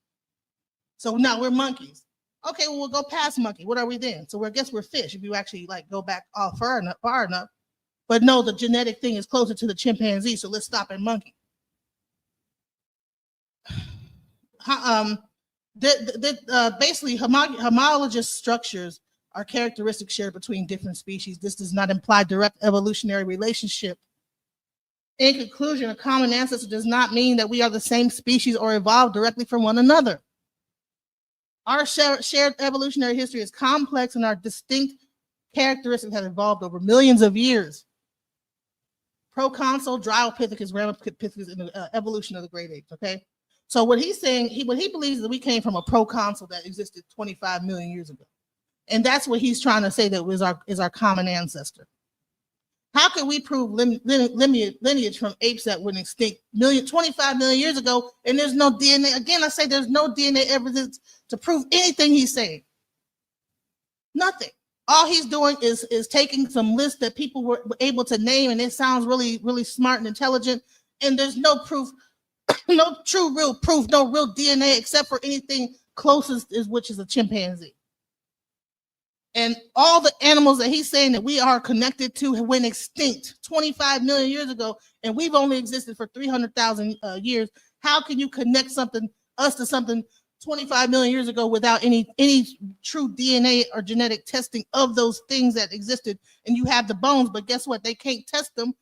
So now we're monkeys. Okay, well, we'll go past monkey. What are we then? So I guess we're fish if you actually like go back far enough. But no, the genetic thing is closer to the chimpanzee. So let's stop at monkey. Basically, homologous structures are characteristics shared between different species. This does not imply direct evolutionary relationship. In conclusion, a common ancestor does not mean that we are the same species or evolved directly from one another. Our shared evolutionary history is complex, and our distinct characteristics have evolved over millions of years. Proconsul, Dryopithecus, Ramapithecus in the evolution of the great apes, okay? So what he's saying, what he believes is that we came from a proconsul that existed 25 million years ago. And that's what he's trying to say that is our common ancestor. How can we prove lineage from apes that went extinct 25 million years ago, and there's no DNA? Again, I say there's no DNA evidence to prove anything he's saying. Nothing. All he's doing is taking some lists that people were able to name, and it sounds really, really smart and intelligent, and there's no proof, no true real proof, no real DNA except for anything closest which is a chimpanzee. And all the animals that he's saying that we are connected to went extinct 25 million years ago, and we've only existed for 300,000 years. How can you connect us to something 25 million years ago without any true DNA or genetic testing of those things that existed? And you have the bones, but guess what? They can't test them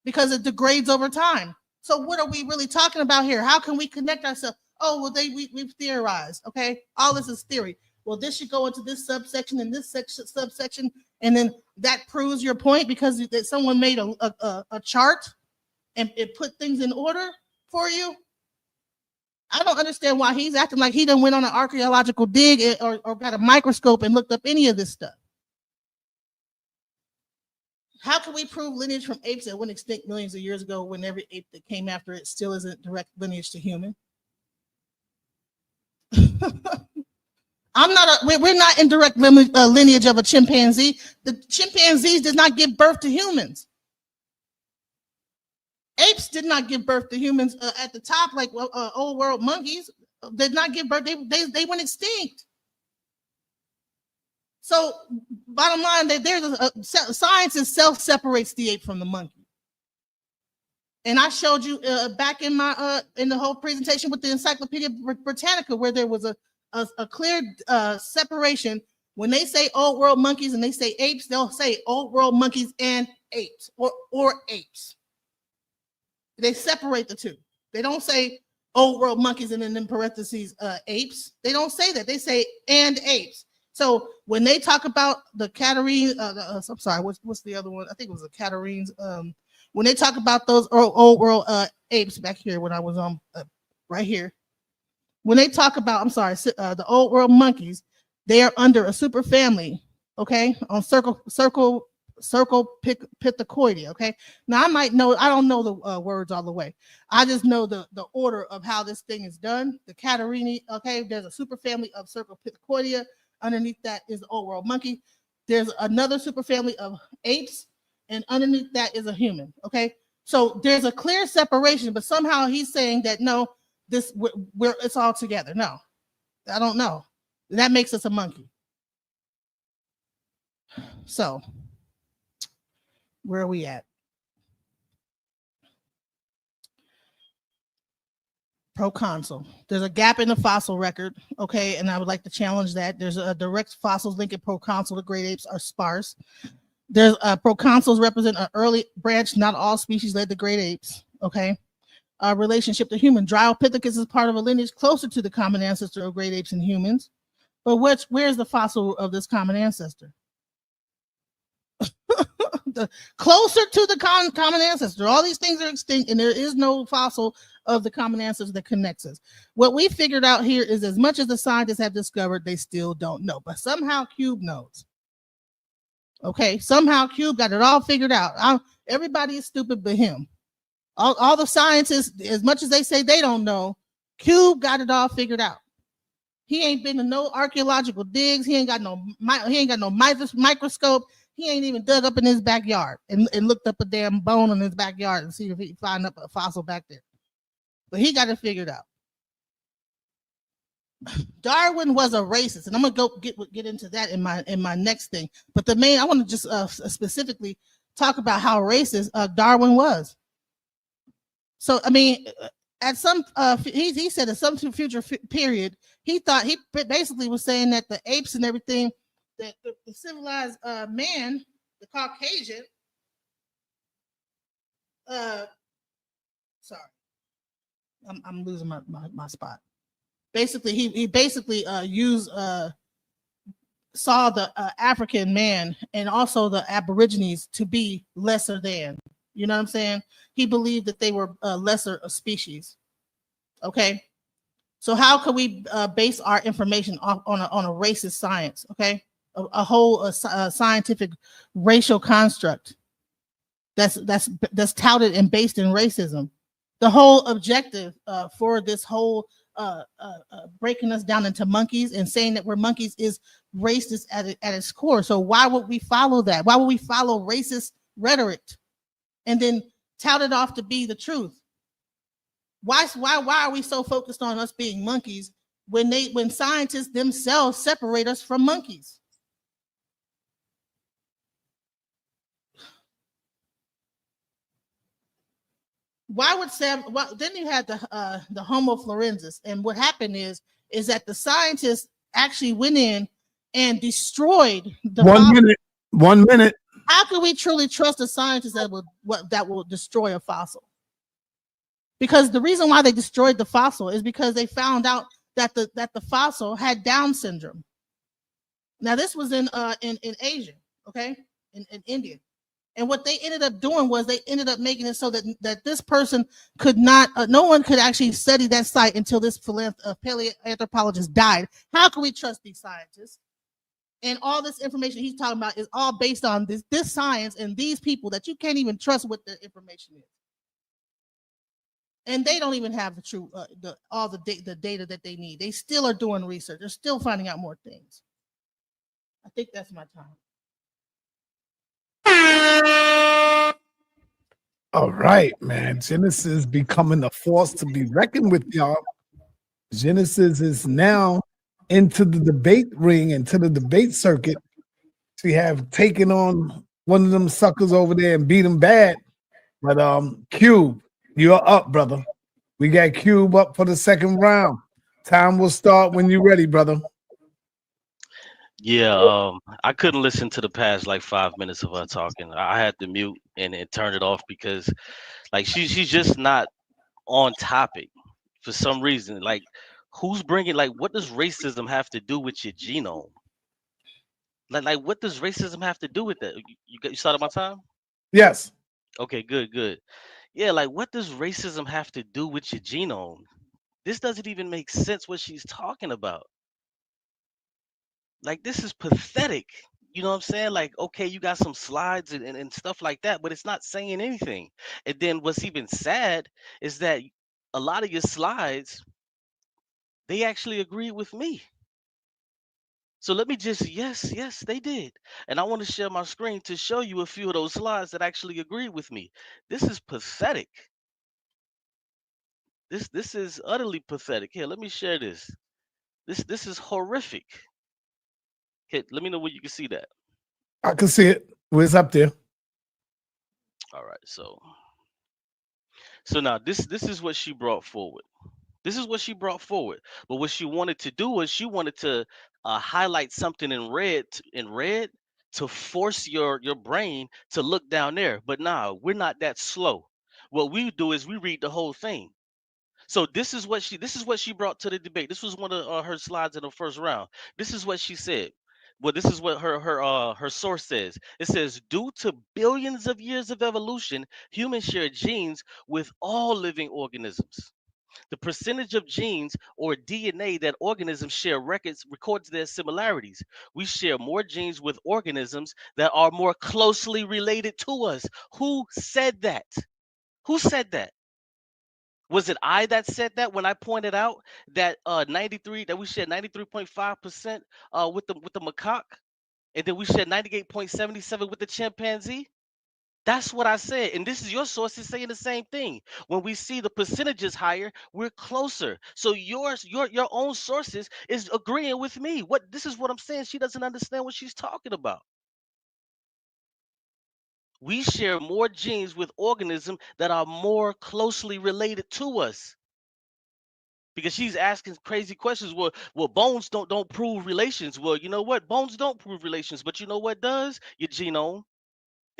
because it degrades over time. So what are we really talking about here? How can we connect ourselves? Oh, well, we've theorized, okay? All this is theory. Well, this should go into this subsection and this subsection, and then that proves your point because someone made a chart and it put things in order for you. I don't understand why he's acting like he done went on an archaeological dig or got a microscope and looked up any of this stuff. How can we prove lineage from apes that went extinct millions of years ago when every ape that came after it still isn't direct lineage to human? We're not in direct lineage of a chimpanzee. The chimpanzees did not give birth to humans. Apes did not give birth to humans at the top, like old world monkeys did not give birth. They went extinct. So bottom line, science self-separates the ape from the monkey. And I showed you back in my in the whole presentation with the Encyclopedia Britannica where there was a clear separation. When they say old world monkeys and they say apes, they'll say old world monkeys and apes or apes. They separate the two. They don't say old world monkeys and then in parentheses apes. They don't say that. They say and apes. So when they talk about the Catarines, I'm sorry, what's the other one? I think it was the Catarines. When they talk about those old world apes back here when I was on right here. When they talk about, I'm sorry, the old world monkeys, they are under a super family, okay, on circle pithecoidea, okay. Now I don't know the words all the way. I just know the order of how this thing is done. The Catarini, okay, there's a super family of circle pithecoidea. Underneath that is the old world monkey. There's another super family of apes, and underneath that is a human, okay. So there's a clear separation, but somehow he's saying that no, it's all together. No, I don't know. That makes us a monkey. So where are we at? Proconsul. There's a gap in the fossil record, okay, and I would like to challenge that. There's a direct fossils linking proconsul to great apes are sparse. There's proconsuls represent an early branch. Not all species led to great apes, okay. Relationship to human. Dryopithecus is part of a lineage closer to the common ancestor of great apes and humans. But where's the fossil of this common ancestor? closer to the common ancestor. All these things are extinct, and there is no fossil of the common ancestor that connects us. What we figured out here is, as much as the scientists have discovered, they still don't know. But somehow Qube knows. Okay, somehow Qube got it all figured out. Everybody is stupid but him. All the scientists, as much as they say they don't know, Qube got it all figured out. He ain't been to no archaeological digs. He ain't got no microscope. He ain't even dug up in his backyard and looked up a damn bone in his backyard and see if he find up a fossil back there. But he got it figured out. Darwin was a racist, and I'm gonna go get into that in my next thing. But I want to just specifically talk about how racist Darwin was. So I mean, at some he said at some future period, he basically was saying that the apes and everything, that the civilized man, the Caucasian, sorry, I'm losing my spot. Basically, he basically saw the African man and also the Aborigines to be lesser than. You know what I'm saying? He believed that they were lesser species. Okay, so how can we base our information on a racist science? Okay, a whole scientific racial construct that's touted and based in racism. The whole objective for this whole breaking us down into monkeys and saying that we're monkeys is racist at its core. So why would we follow that? Why would we follow racist rhetoric and then tout it off to be the truth? Why are we so focused on us being monkeys when scientists themselves separate us from monkeys? Why would Sam? Well, then you had the Homo florensis, and what happened is that the scientists actually went in and destroyed the 1 minute. 1 minute. How can we truly trust a scientist that will destroy a fossil? Because the reason why they destroyed the fossil is because they found out that the fossil had Down syndrome. Now this was in Asia, okay, in India. And what they ended up doing was they ended up making it so that this person could not, no one could actually study that site until this paleoanthropologist died. How can we trust these scientists? And all this information he's talking about is all based on this science and these people that you can't even trust what the information is. And they don't even have the true, the data that they need. They still are doing research. They're still finding out more things. I think that's my time. All right, man. Genesis becoming a force to be reckoned with, y'all. Genesis is now into the debate ring, into the debate circuit. She have taken on one of them suckers over there and beat him bad. But Qube, you're up, brother. We got Qube up for the second round. Time will start when you're ready, brother. Yeah, I couldn't listen to the past like 5 minutes of her talking. I had to mute and turn it off because like she's just not on topic for some reason. Like who's bringing, like, what does racism have to do with your genome? Like what does racism have to do with that? You started my time? Yes. Okay, good. Yeah, like what does racism have to do with your genome? This doesn't even make sense what she's talking about. Like this is pathetic. You know what I'm saying? Like, okay, you got some slides and stuff like that, but it's not saying anything. And then what's even sad is that a lot of your slides, they actually agree with me. So let me just, yes, they did. And I want to share my screen to show you a few of those slides that actually agree with me. This is pathetic. This is utterly pathetic. Here, let me share this. This is horrific. Okay, let me know where you can see that. I can see it. It's up there. All right, so now this is what she brought forward. This is what she brought forward. But what she wanted to do was she wanted to highlight something in red to force your brain to look down there. But nah, we're not that slow. What we do is we read the whole thing. So this is what she brought to the debate. This was one of her slides in the first round. This is what she said. Well, this is what her source says. It says, due to billions of years of evolution, humans share genes with all living organisms. The percentage of genes or DNA that organisms share records their similarities. We share more genes with organisms that are more closely related to us. Who said that? Who said that? Was it I that said that when I pointed out that 93 that we share 93.5% with the macaque, and then we share 98.77 with the chimpanzee? That's what I said. And this is your sources saying the same thing. When we see the percentages higher, we're closer. So your own sources is agreeing with me. What this is what I'm saying. She doesn't understand what she's talking about. We share more genes with organisms that are more closely related to us. Because she's asking crazy questions. Well, bones don't prove relations. Well, you know what? Bones don't prove relations, but you know what does? Your genome.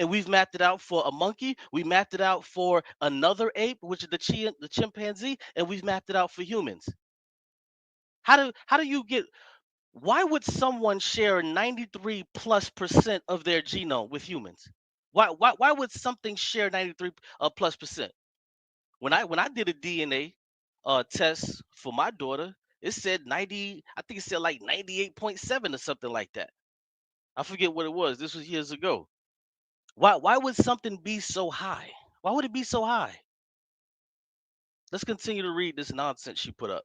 And we've mapped it out for a monkey. We mapped it out for another ape, which is the chimpanzee, and we've mapped it out for humans. How do you get? Why would someone share 93+% of their genome with humans? Why would something share 93 plus percent? When I did a DNA test for my daughter, it said 90. I think it said like 98.7 or something like that. I forget what it was. This was years ago. Why would something be so high? Why would it be so high? Let's continue to read this nonsense she put up.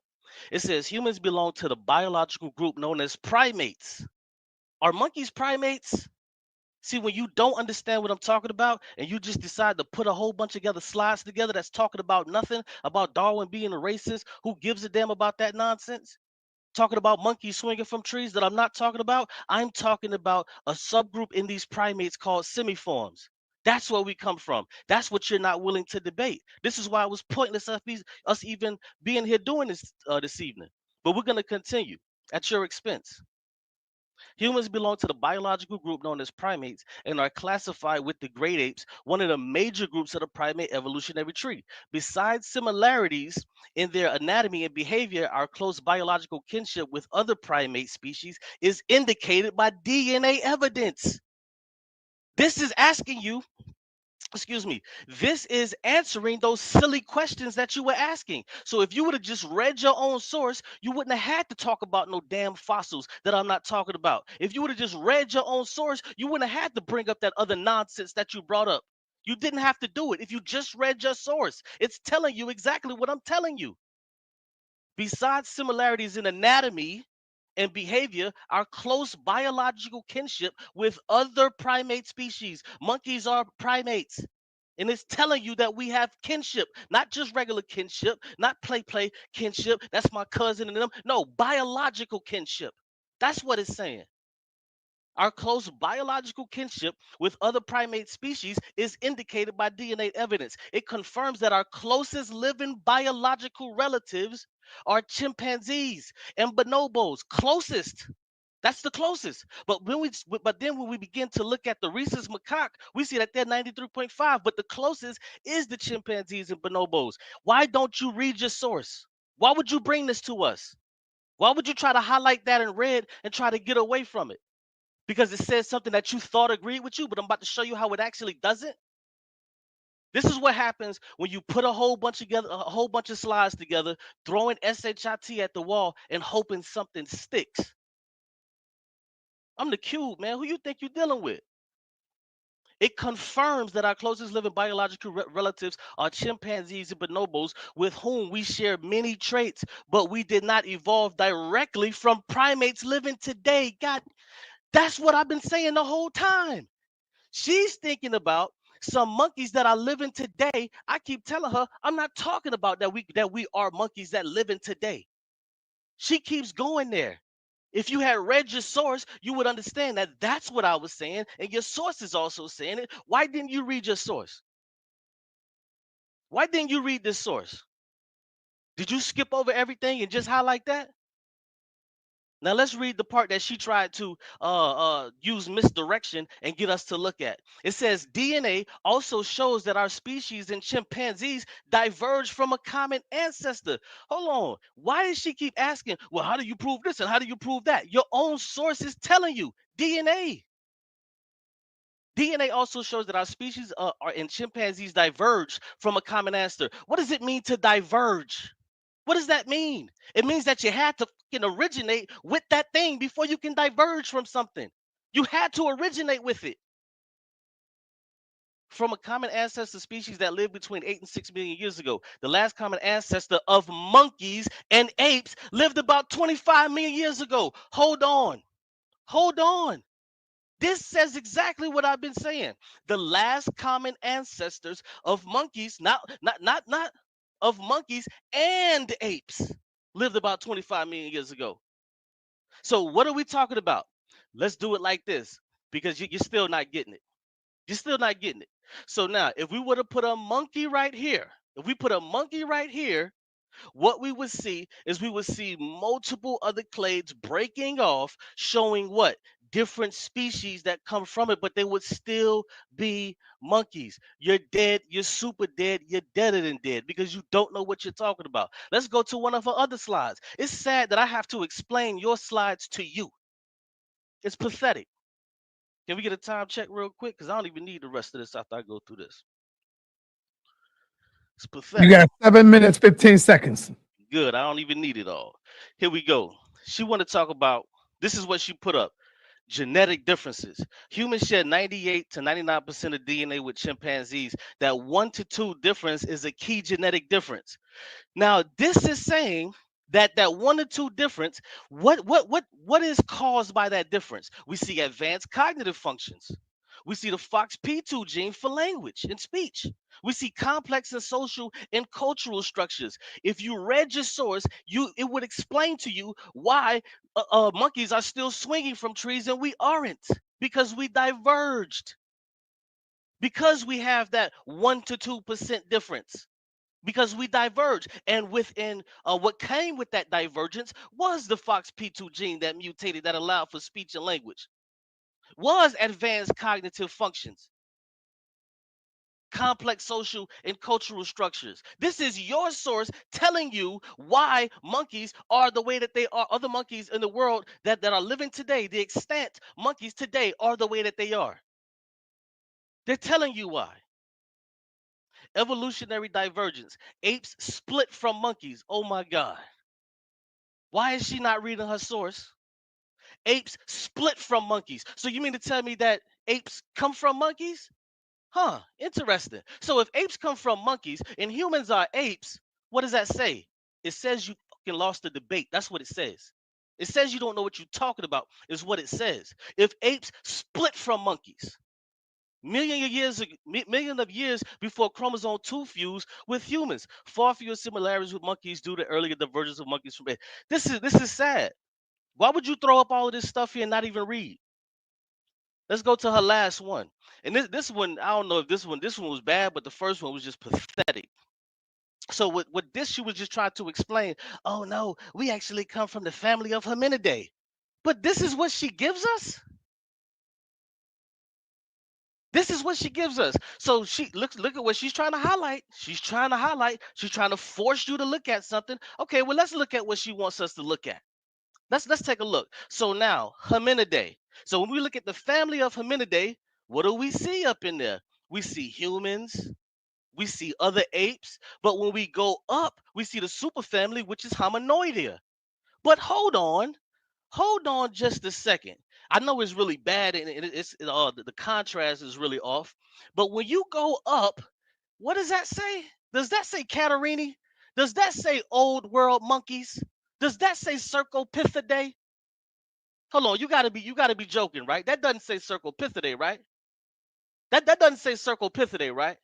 It says humans belong to the biological group known as primates. Are monkeys primates? See, when you don't understand what I'm talking about and you just decide to put a whole bunch of other slides together that's talking about nothing, about Darwin being a racist, who gives a damn about that nonsense? Talking about monkeys swinging from trees that I'm not talking about. I'm talking about a subgroup in these primates called semiforms. That's where we come from. That's what you're not willing to debate. This is why it was pointless us even being here doing this evening. But we're going to continue at your expense. Humans belong to the biological group known as primates and are classified with the great apes, one of the major groups of the primate evolutionary tree. Besides similarities in their anatomy and behavior, our close biological kinship with other primate species is indicated by DNA evidence. This is asking you, excuse me, this is answering those silly questions that you were asking. So if you would have just read your own source, you wouldn't have had to talk about no damn fossils that I'm not talking about. If you would have just read your own source, you wouldn't have had to bring up that other nonsense that you brought up. You didn't have to do it. If you just read your source, it's telling you exactly what I'm telling you. Besides similarities in anatomy and behavior, our close biological kinship with other primate species. Monkeys are primates. And it's telling you that we have kinship, not just regular kinship, not play kinship. That's my cousin and them. No, biological kinship. That's what it's saying. Our close biological kinship with other primate species is indicated by DNA evidence. It confirms that our closest living biological relatives are chimpanzees and bonobos. Closest. That's the closest. But then when we begin to look at the rhesus macaque, we see that they're 93.5, but the closest is the chimpanzees and bonobos. Why don't you read your source? Why would you bring this to us? Why would you try to highlight that in red and try to get away from it? Because it says something that you thought agreed with you, but I'm about to show you how it actually doesn't. This is what happens when you put a whole bunch of slides together, throwing shit at the wall and hoping something sticks. I'm the Qube, man. Who you think you're dealing with? It confirms that our closest living biological relatives are chimpanzees and bonobos, with whom we share many traits, but we did not evolve directly from primates living today. God, that's what I've been saying the whole time. She's thinking about some monkeys that are living today. I keep telling her I'm not talking about that we are monkeys that live in today. She keeps going there. If you had read your source, you would understand that that's what I was saying, and your source is also saying it. Why didn't you read your source? Why didn't you read this source? Did you skip over everything and just highlight that? Now let's read the part that she tried to use misdirection and get us to look at. It says DNA also shows that our species and chimpanzees diverge from a common ancestor. Hold on. Why does she keep asking, well, how do you prove this and how do you prove that? Your own source is telling you DNA. DNA also shows that our species and chimpanzees diverge from a common ancestor. What does it mean to diverge? What does that mean? It means that you had to fucking originate with that thing before you can diverge from something. You had to originate with it. From a common ancestor species that lived between 8 and 6 million years ago. The last common ancestor of monkeys and apes lived about 25 million years ago. Hold on. Hold on. This says exactly what I've been saying. The last common ancestors of monkeys, not of monkeys and apes, lived about 25 million years ago. So what are we talking about? Let's do it like this, because you're still not getting it. You're still not getting it. So now, if we were to put a monkey right here, if we put a monkey right here, what we would see is we would see multiple other clades breaking off, showing what? Different species that come from it, but they would still be monkeys. You're dead, you're super dead, you're deader than dead because you don't know what you're talking about. Let's go to one of our other slides. It's sad that I have to explain your slides to you. It's pathetic. Can we get a time check real quick? Because I don't even need the rest of this after I go through this. It's pathetic. You got 7 minutes, 15 seconds. Good. I don't even need it all. Here we go. She want to talk about, this is what she put up. Genetic differences. Humans share 98 to 99% of DNA with chimpanzees. That 1 to 2 difference is a key genetic difference. Now, this is saying that 1 to 2 difference, what is caused by that difference? We see advanced cognitive functions. We see the FOXP2 gene for language and speech. We see complex and social and cultural structures. If you read your source, it would explain to you why monkeys are still swinging from trees and we aren't, because we diverged. Because we have that 1 to 2% difference. Because we diverge, and within what came with that divergence was the FOXP2 gene that mutated that allowed for speech and language, was advanced cognitive functions, complex social and cultural structures. This is your source telling you why monkeys are the way that they are. Other monkeys in the world that are living today, the extant monkeys today, are the way that they are. They're telling you why. Evolutionary divergence. Apes split from monkeys. Oh my God. Why is she not reading her source? Apes split from monkeys. So you mean to tell me that apes come from monkeys? Huh, interesting. So if apes come from monkeys and humans are apes, what does that say? It says you fucking lost the debate. That's what it says. It says you don't know what you're talking about, is what it says. If apes split from monkeys, million of years before chromosome 2 fused with humans, far fewer similarities with monkeys due to earlier divergence of monkeys from apes. This is sad. Why would you throw up all of this stuff here and not even read? Let's go to her last one. And this one, I don't know if this one was bad, but the first one was just pathetic. So with this, she was just trying to explain, oh no, we actually come from the family of Hominidae. But this is what she gives us? This is what she gives us. So she look at what she's trying to highlight. She's trying to force you to look at something. Okay, well, let's look at what she wants us to look at. Let's take a look. So now, Hominidae. So when we look at the family of Hominidae, what do we see up in there? We see humans, we see other apes, but when we go up, we see the superfamily, which is Hominoidea. But hold on just a second. I know it's really bad and the contrast is really off. But when you go up, what does that say? Does that say Catarini? Does that say old world monkeys? Does that say Cercopithidae? Hold on, you gotta be joking, right? That doesn't say Cercopithidae, right? That doesn't say Cercopithidae, right?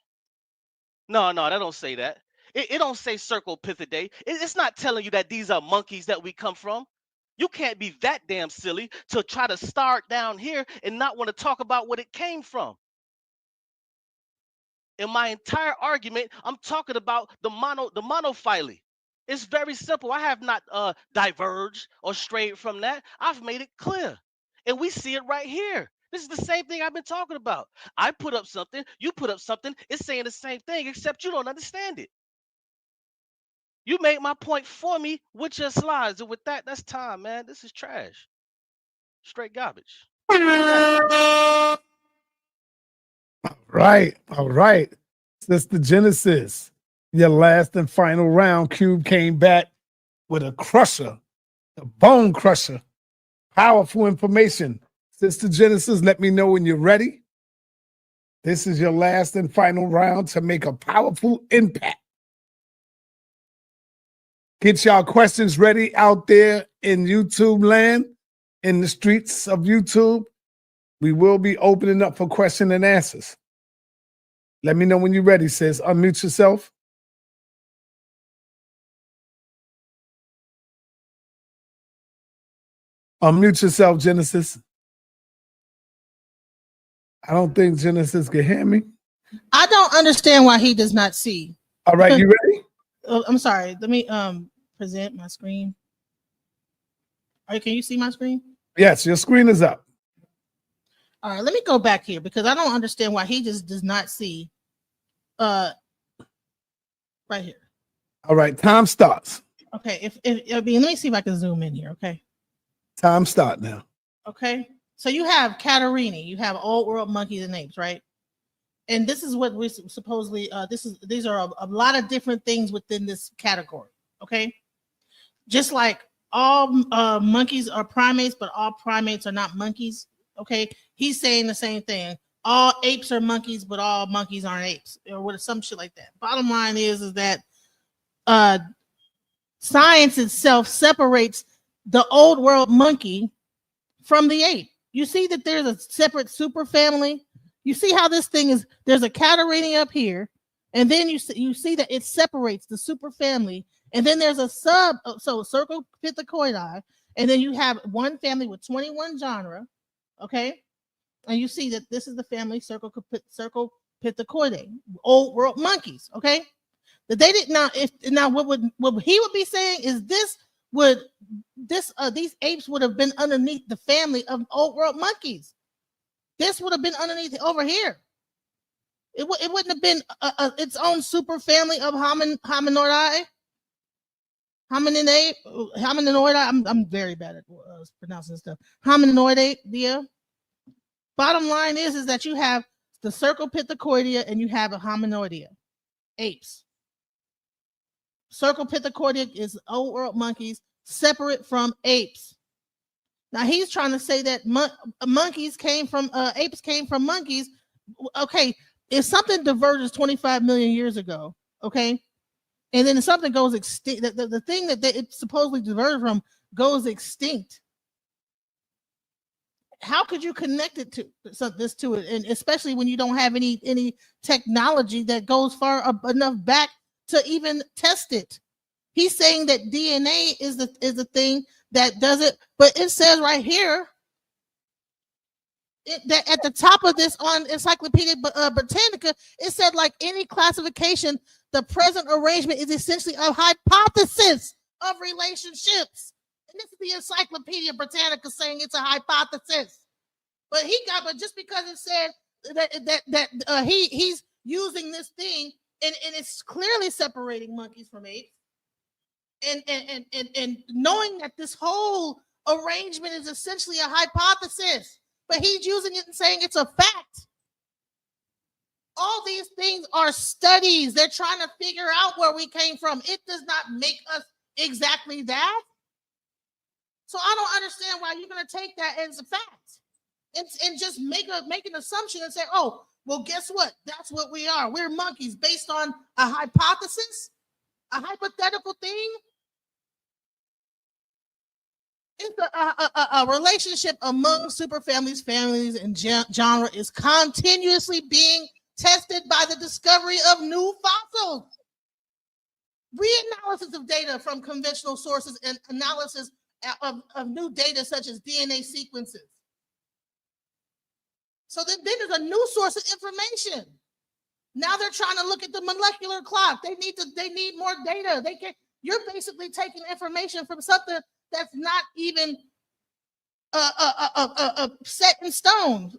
No, that don't say that. It don't say Cercopithidae. It's not telling you that these are monkeys that we come from. You can't be that damn silly to try to start down here and not want to talk about what it came from. In my entire argument, I'm talking about the monophyly. It's very simple. I have not diverged or strayed from that. I've made it clear. And we see it right here. This is the same thing I've been talking about. I put up something, you put up something, it's saying the same thing, except you don't understand it. You made my point for me with your slides. And with that, that's time, man. This is trash. Straight garbage. Right. All right. Sister Genesis, your last and final round. Qube came back with a crusher, a bone crusher. Powerful information. Sister Genesis, let me know when you're ready. This is your last and final round to make a powerful impact. Get y'all questions ready out there in YouTube land, in the streets of YouTube. We will be opening up for question and answers. Let me know when you're ready, sis. Unmute yourself. Unmute yourself, Genesis. I don't think Genesis can hear me. I don't understand why he does not see. All right, you ready? I'm sorry. Let me present my screen. All right, can you see my screen? Yes, your screen is up. All right, let me go back here because I don't understand why he just does not see right here. All right, time starts. Okay, if let me see if I can zoom in here, okay? Time start now. Okay. So you have Catarini, you have old world monkeys and apes, right? And this is what we supposedly these are a lot of different things within this category, okay? Just like all monkeys are primates, but all primates are not monkeys. Okay, he's saying the same thing. All apes are monkeys, but all monkeys aren't apes, or what, some shit like that. Bottom line is that science itself separates the old world monkey from the ape. You see that there's a separate superfamily. You see how this thing is. There's a Catarrhini up here, and then you see that it separates the superfamily, and then there's a sub. So Cercopithecoidae, and then you have one family with 21 genera. Okay, and you see that this is the family Cercopithecoidae, old world monkeys. Okay, that they did not. What he would be saying is these apes would have been underneath the family of old world monkeys. This would have been underneath over here. It wouldn't have been its own super family of hominoidae. Hominoidae. I'm very bad at pronouncing this stuff. Hominoidae. Bottom line is that you have the Cercopithecoidea and you have a hominoidea, apes. Cercopithecoidea is old world monkeys separate from apes. Now he's trying to say that monkeys came from apes came from monkeys. Okay, if something diverges 25 million years ago, okay, and then something goes extinct, the thing that it supposedly diverged from goes extinct. How could you connect it to this to it, and especially when you don't have any technology that goes far enough back to even test it? He's saying that DNA is the thing that does it, but it says right here that at the top of this on Encyclopedia Britannica, it said like any classification, the present arrangement is essentially a hypothesis of relationships. And this is the Encyclopedia Britannica saying it's a hypothesis. But just because it said that he's using this thing and it's clearly separating monkeys from apes. And knowing that this whole arrangement is essentially a hypothesis, but he's using it and saying it's a fact. All these things are studies. They're trying to figure out where we came from. It does not make us exactly that. So I don't understand why you're going to take that as a fact and just make an assumption and say, oh, well, guess what? That's what we are. We're monkeys based on a hypothesis, a hypothetical thing. It's a relationship among superfamilies, families, and genre is continuously being tested by the discovery of new fossils. Reanalysis of data from conventional sources and analysis of new data such as DNA sequences. So then there's a new source of information. Now they're trying to look at the molecular clock. They need more data. You're basically taking information from something that's not even set in stone,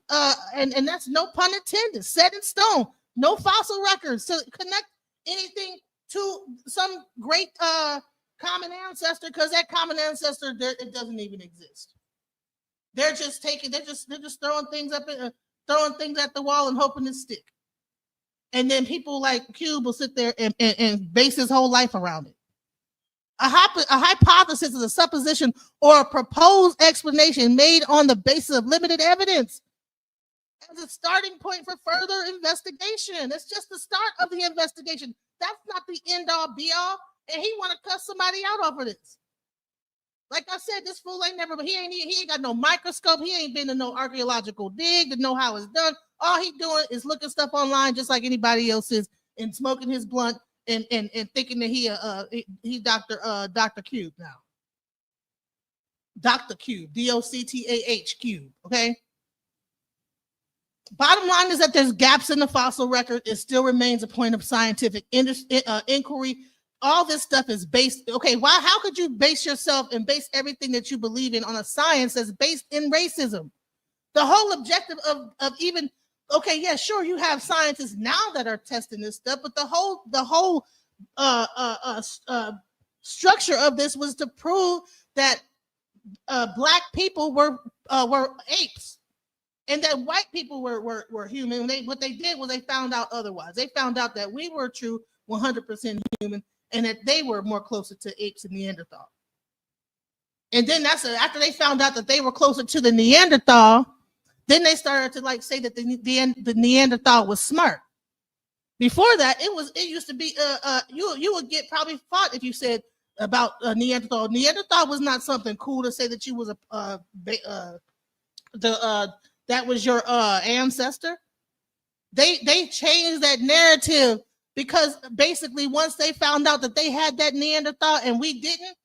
and that's no pun intended, set in stone. No fossil records to connect anything to some great common ancestor, because that common ancestor, it doesn't even exist. They're just throwing things up, throwing things at the wall and hoping to stick. And then people like Qube will sit there and base his whole life around it. A hypothesis is a supposition or a proposed explanation made on the basis of limited evidence as a starting point for further investigation. It's just the start of the investigation. That's not the end all be all. And he want to cuss somebody out over this. Like I said, this fool ain't never, he ain't got no microscope. He ain't been to no archaeological dig to know how it's done. All he doing is looking stuff online just like anybody else is, and smoking his blunt and thinking that he Dr. Qube now. Dr. Qube, D-O-C-T-A-H Qube, okay? Bottom line is that there's gaps in the fossil record. It still remains a point of scientific inquiry. All this stuff is based, okay, how could you base yourself and base everything that you believe in on a science that's based in racism? The whole objective of even, okay, yeah, sure, you have scientists now that are testing this stuff, but the whole structure of this was to prove that black people were apes, and that white people were human. What they did was they found out otherwise. They found out that we were true 100% human, and that they were more closer to apes and Neanderthal. And then after they found out that they were closer to the Neanderthal, then they started to like say that the Neanderthal was smart. Before that, it used to be you would get probably fought if you said about Neanderthal. Neanderthal was not something cool to say that you was that was your ancestor. They changed that narrative because basically once they found out that they had that Neanderthal and we didn't,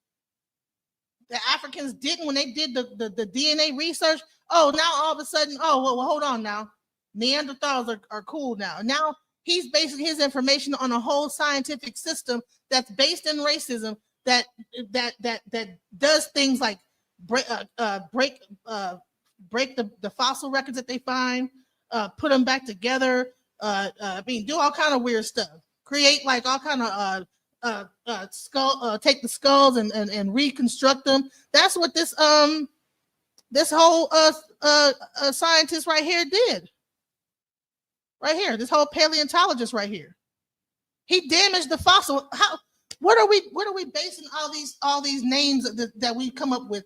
the Africans didn't, when they did the DNA research, oh, now all of a sudden, oh, well hold on now. Neanderthals are cool now. Now he's basing his information on a whole scientific system that's based in racism that does things like break the fossil records that they find, put them back together, do all kind of weird stuff, create like all kind of take the skulls and reconstruct them. That's what this whole scientist right here did. Right here, this whole paleontologist right here, he damaged the fossil. What are we basing all these names that we come up with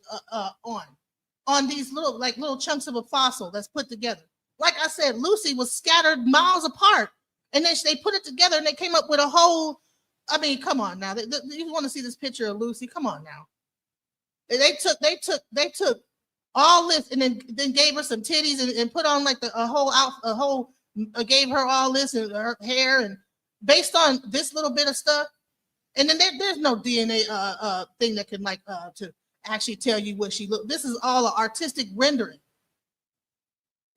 on these little chunks of a fossil that's put together? Like I said, Lucy was scattered miles apart, and then they put it together and they came up with a whole. I mean, come on now. You want to see this picture of Lucy? Come on now. They took all this and then gave her some titties and put on like gave her all this and her hair, and based on this little bit of stuff. And then there's no DNA thing that can to actually tell you what she looked. This is all an artistic rendering.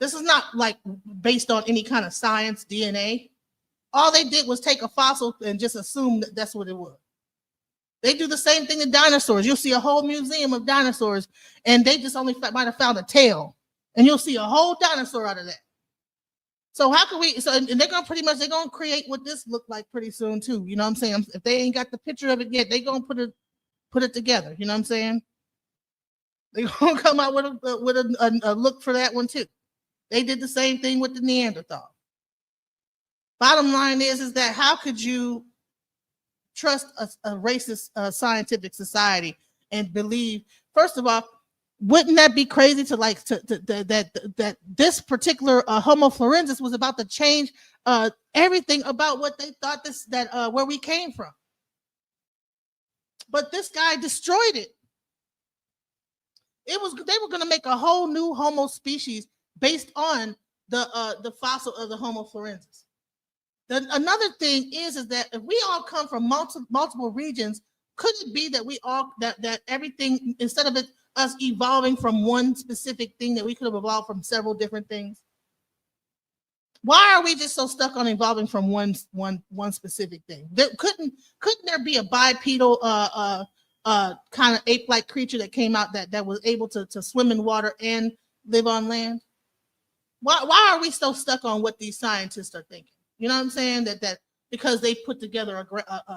This is not like based on any kind of science DNA. All they did was take a fossil and just assume that that's what it was. They do the same thing to dinosaurs. You'll see a whole museum of dinosaurs, and they just only might have found a tail, and you'll see a whole dinosaur out of that. So how can we? So and they're gonna create what this looked like pretty soon too. You know what I'm saying? If they ain't got the picture of it yet, they gonna put it together. You know what I'm saying? They gonna come out with a look for that one too. They did the same thing with the Neanderthal. Bottom line is that how could you trust a racist scientific society and believe? First of all, wouldn't that be crazy that this particular Homo florensis was about to change everything about what they thought where we came from? But this guy destroyed it. They were going to make a whole new Homo species based on the fossil of the Homo florensis. Another thing is that if we all come from multiple regions, could it be that we all that everything, instead of us evolving from one specific thing, that we could have evolved from several different things? Why are we just so stuck on evolving from one specific thing? Couldn't there be a bipedal kind of ape-like creature that came out that was able to swim in water and live on land? Why are we so stuck on what these scientists are thinking? You know what I'm saying? That because they put together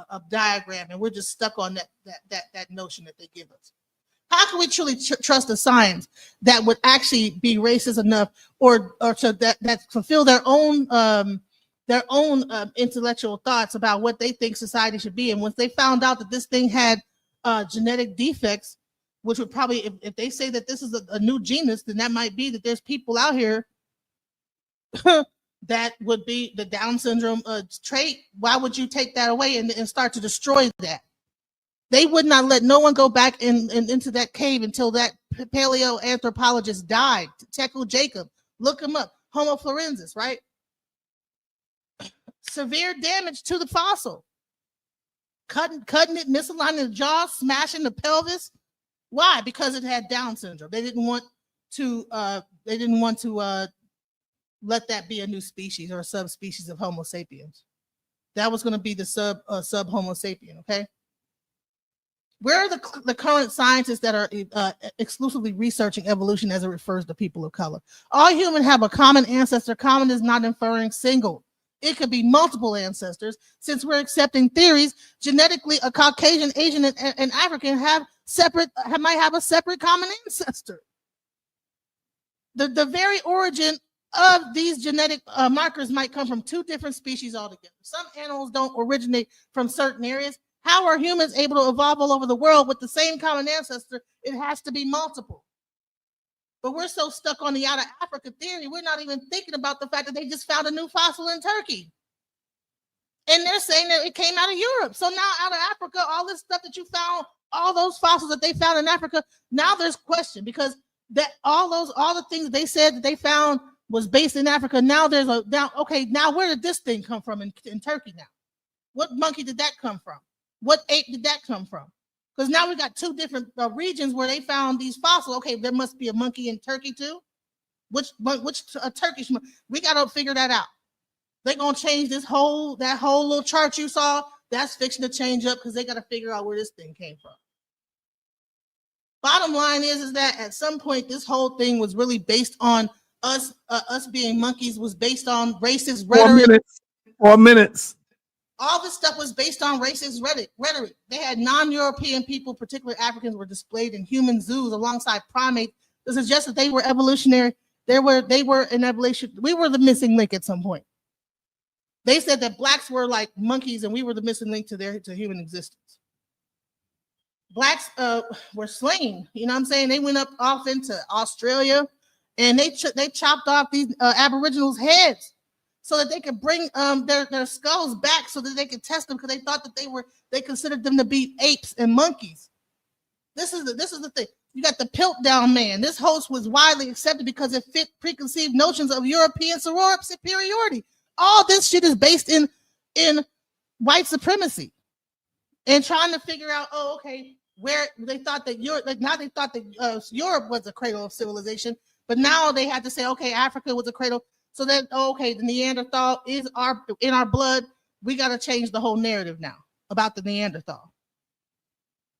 a diagram and we're just stuck on that notion that they give us. How can we truly trust a science that would actually be racist enough or to that fulfill their own intellectual thoughts about what they think society should be? And once they found out that this thing had genetic defects, which would probably, if they say that this is a new genus, then that might be that there's people out here that would be the Down syndrome trait. Why would you take that away and start to destroy that? They would not let no one go back into that cave until that paleoanthropologist died. Tekel Jacob, look him up. Homo florensis, right? Severe damage to the fossil. Cutting it, misaligning the jaw, smashing the pelvis. Why? Because it had Down syndrome. They didn't want to let that be a new species or a subspecies of Homo sapiens. That was going to be the sub Homo sapien. Okay. Where are the current scientists that are exclusively researching evolution as it refers to people of color? All humans have a common ancestor. Common is not inferring single. It could be multiple ancestors. Since we're accepting theories, genetically, a Caucasian, Asian, and African might have a separate common ancestor. The very origin of these genetic markers might come from two different species altogether. Some animals don't originate from certain areas. How are humans able to evolve all over the world with the same common ancestor? It has to be multiple. But we're so stuck on the out of Africa theory, we're not even thinking about the fact that they just found a new fossil in Turkey. And they're saying that it came out of Europe. So now out of Africa, all this stuff that you found, all those fossils that they found in Africa, now there's question because that all the things they said that they found was based in Africa. Now now where did this thing come from in Turkey now? What monkey did that come from? What ape did that come from? Because now we got two different regions where they found these fossils. Okay, there must be a monkey in Turkey too. Which Turkish? We got to figure that out. They're gonna change that whole little chart you saw. That's fixing to change up because they got to figure out where this thing came from. Bottom line is that at some point this whole thing was really based on us being monkeys. Was based on racist rhetoric. 4 minutes. All this stuff was based on racist rhetoric. They had non-European people, particularly Africans, were displayed in human zoos alongside primates to suggest that they were evolutionary. They were an evolution. We were the missing link at some point. They said that blacks were like monkeys and we were the missing link to human existence. Blacks were slain. You know what I'm saying? They went off into Australia and they chopped off these Aboriginals' heads so that they could bring their skulls back so that they could test them because they thought that they considered them to be apes and monkeys. This is the thing. You got the Piltdown Man. This host was widely accepted because it fit preconceived notions of European superiority. All this shit is based in white supremacy and trying to figure out, where they thought that Europe was the cradle of civilization, but now they had to say, Africa was a cradle. So that, the Neanderthal is in our blood. We got to change the whole narrative now about the Neanderthal.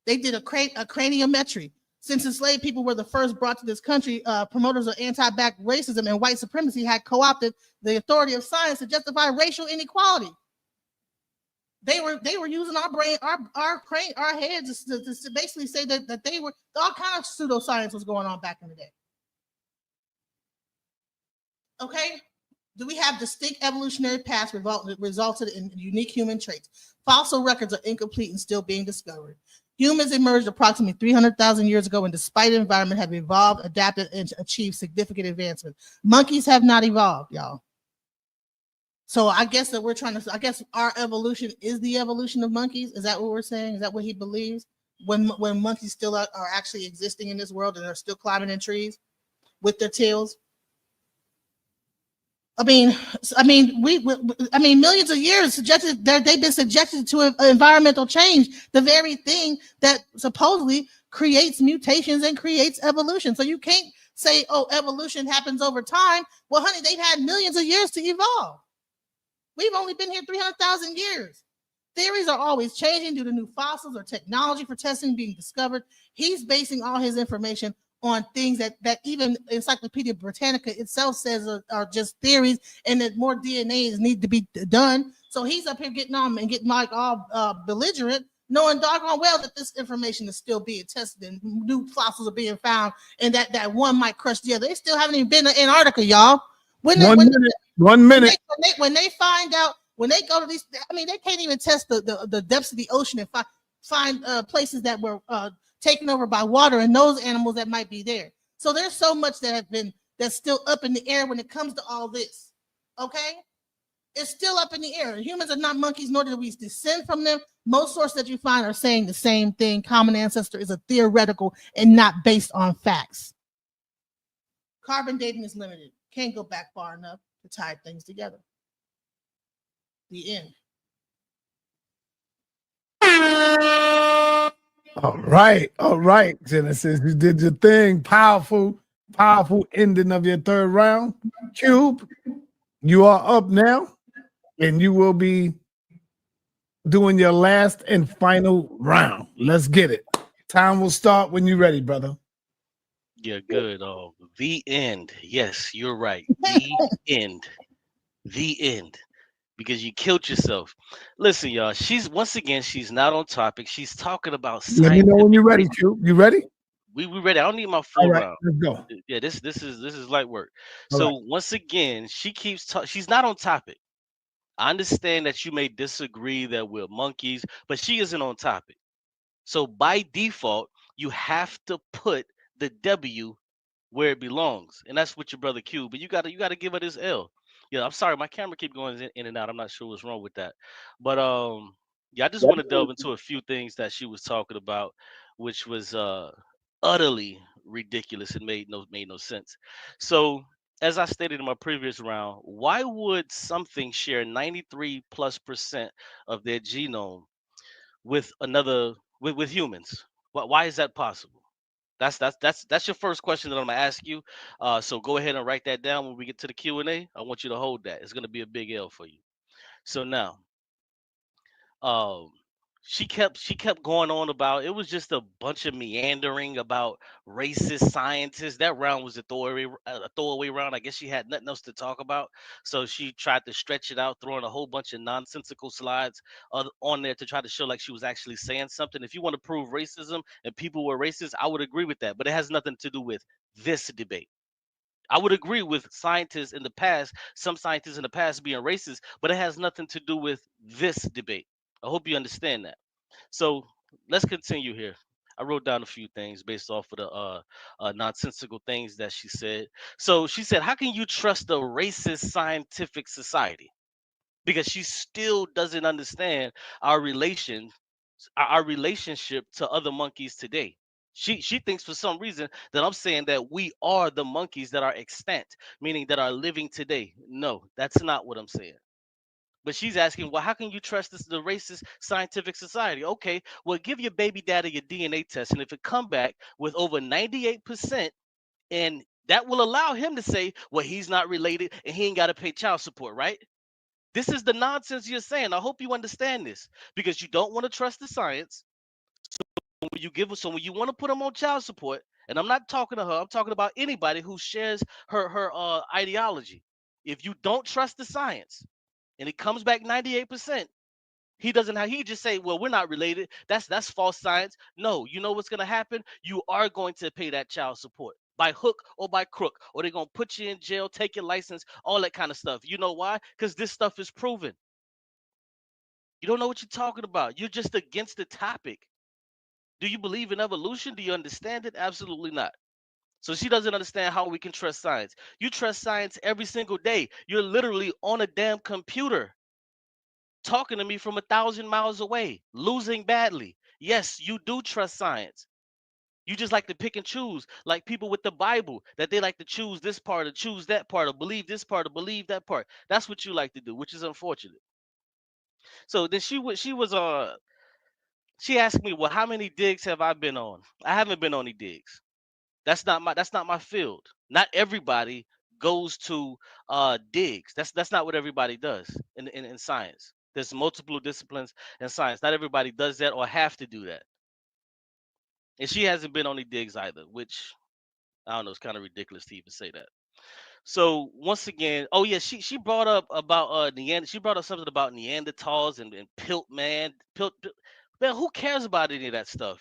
They did a craniometry. Since enslaved people were the first brought to this country, promoters of anti-black racism and white supremacy had co-opted the authority of science to justify racial inequality. They were using our brain, our heads to basically say that they were all kind of pseudoscience was going on back in the day. Okay, do we have distinct evolutionary paths resulted in unique human traits? Fossil records are incomplete and still being discovered. Humans emerged approximately 300,000 years ago and despite environment have evolved, adapted, and achieved significant advancement. Monkeys have not evolved, y'all. So I guess I guess our evolution is the evolution of monkeys. Is that what we're saying? Is that what he believes? When monkeys still are actually existing in this world and are still climbing in trees with their tails? I mean, millions of years they've been subjected to environmental change, the very thing that supposedly creates mutations and creates evolution. So you can't say, oh, evolution happens over time. Well, honey, they've had millions of years to evolve. We've only been here 300,000 years. Theories are always changing due to new fossils or technology for testing being discovered. He's basing all his information on things that even Encyclopedia Britannica itself says are just theories, and that more DNAs need to be done. So he's up here getting on and getting like all belligerent, knowing doggone well that this information is still being tested and new fossils are being found, and that one might crush the other. They still haven't even been to Antarctica, y'all. One minute. When they find out, when they go to these, I mean, they can't even test the depths of the ocean and find places that were taken over by water and those animals that might be there. So there's so much that's still up in the air when it comes to all this. Okay, it's still up in the air. Humans are not monkeys, nor do we descend from them. Most sources that you find are saying the same thing. Common ancestor is a theoretical and not based on facts. Carbon dating is limited. Can't go back far enough to tie things together. The end. All right, Genesis. You did your thing. Powerful ending of your third round. Qube, you are up now, and you will be doing your last and final round. Let's get it. Time will start when you're ready, brother. Yeah, good. The end. Yes, you're right. The end. The end. Because you killed yourself. Listen, y'all. She's not on topic. She's talking about science. Let me know when you're ready, Qube. You ready? We ready. I don't need my full round. Let's go. Yeah, this is light work. So once again, she keeps she's not on topic. I understand that you may disagree that we're monkeys, but she isn't on topic. So by default, you have to put the W where it belongs, and that's what your brother Qube. But you gotta give her this L. Yeah, I'm sorry, my camera keep going in and out. I'm not sure what's wrong with that. But yeah, I just want to delve into a few things that she was talking about, which was utterly ridiculous and made no sense. So as I stated in my previous round, why would something share 93+% of their genome with with humans? Why is that possible? That's your first question that I'm gonna ask you. So go ahead and write that down when we get to the Q&A. I want you to hold that. It's gonna be a big L for you. So now, um, she kept going on about it was just a bunch of meandering about racist scientists. That round was a throwaway round. I guess she had nothing else to talk about, so she tried to stretch it out, throwing a whole bunch of nonsensical slides on there to try to show like she was actually saying something. If you want to prove racism and people were racist, I would agree with that, but it has nothing to do with this debate. I would agree with scientists in the past, some scientists in the past being racist, but it has nothing to do with this debate. I hope you understand that. So let's continue here. I wrote down a few things based off of the nonsensical things that she said. So she said, "How can you trust a racist scientific society?" Because she still doesn't understand our our relationship to other monkeys today. She thinks for some reason that I'm saying that we are the monkeys that are extant, meaning that are living today. No, that's not what I'm saying. But she's asking, well, how can you trust the racist scientific society? Okay, well, give your baby daddy your DNA test, and if it come back with over 98%, and that will allow him to say, well, he's not related and he ain't got to pay child support, right? This is the nonsense you're saying. I hope you understand this, because you don't want to trust the science. So when you want to put them on child support, and I'm not talking to her, I'm talking about anybody who shares her ideology. If you don't trust the science and it comes back 98%, he just say, well, we're not related. That's false science. No, you know what's gonna happen? You are going to pay that child support by hook or by crook, or they're gonna put you in jail, take your license, all that kind of stuff. You know why? Because this stuff is proven. You don't know what you're talking about. You're just against the topic. Do you believe in evolution? Do you understand it? Absolutely not. So she doesn't understand how we can trust science. You trust science every single day. You're literally on a damn computer talking to me from 1,000 miles away, losing badly. Yes, you do trust science. You just like to pick and choose, like people with the Bible, that they like to choose this part or choose that part or believe this part or believe that part. That's what you like to do, which is unfortunate. So then she asked me, well, how many digs have I been on? I haven't been on any digs. That's not my field. Not everybody goes to digs. That's not what everybody does in science. There's multiple disciplines in science. Not everybody does that or have to do that. And she hasn't been on the digs either, which I don't know, it's kind of ridiculous to even say that. So once again, oh yeah, she brought up about she brought up something about Neanderthals and Pilt man. Man, who cares about any of that stuff?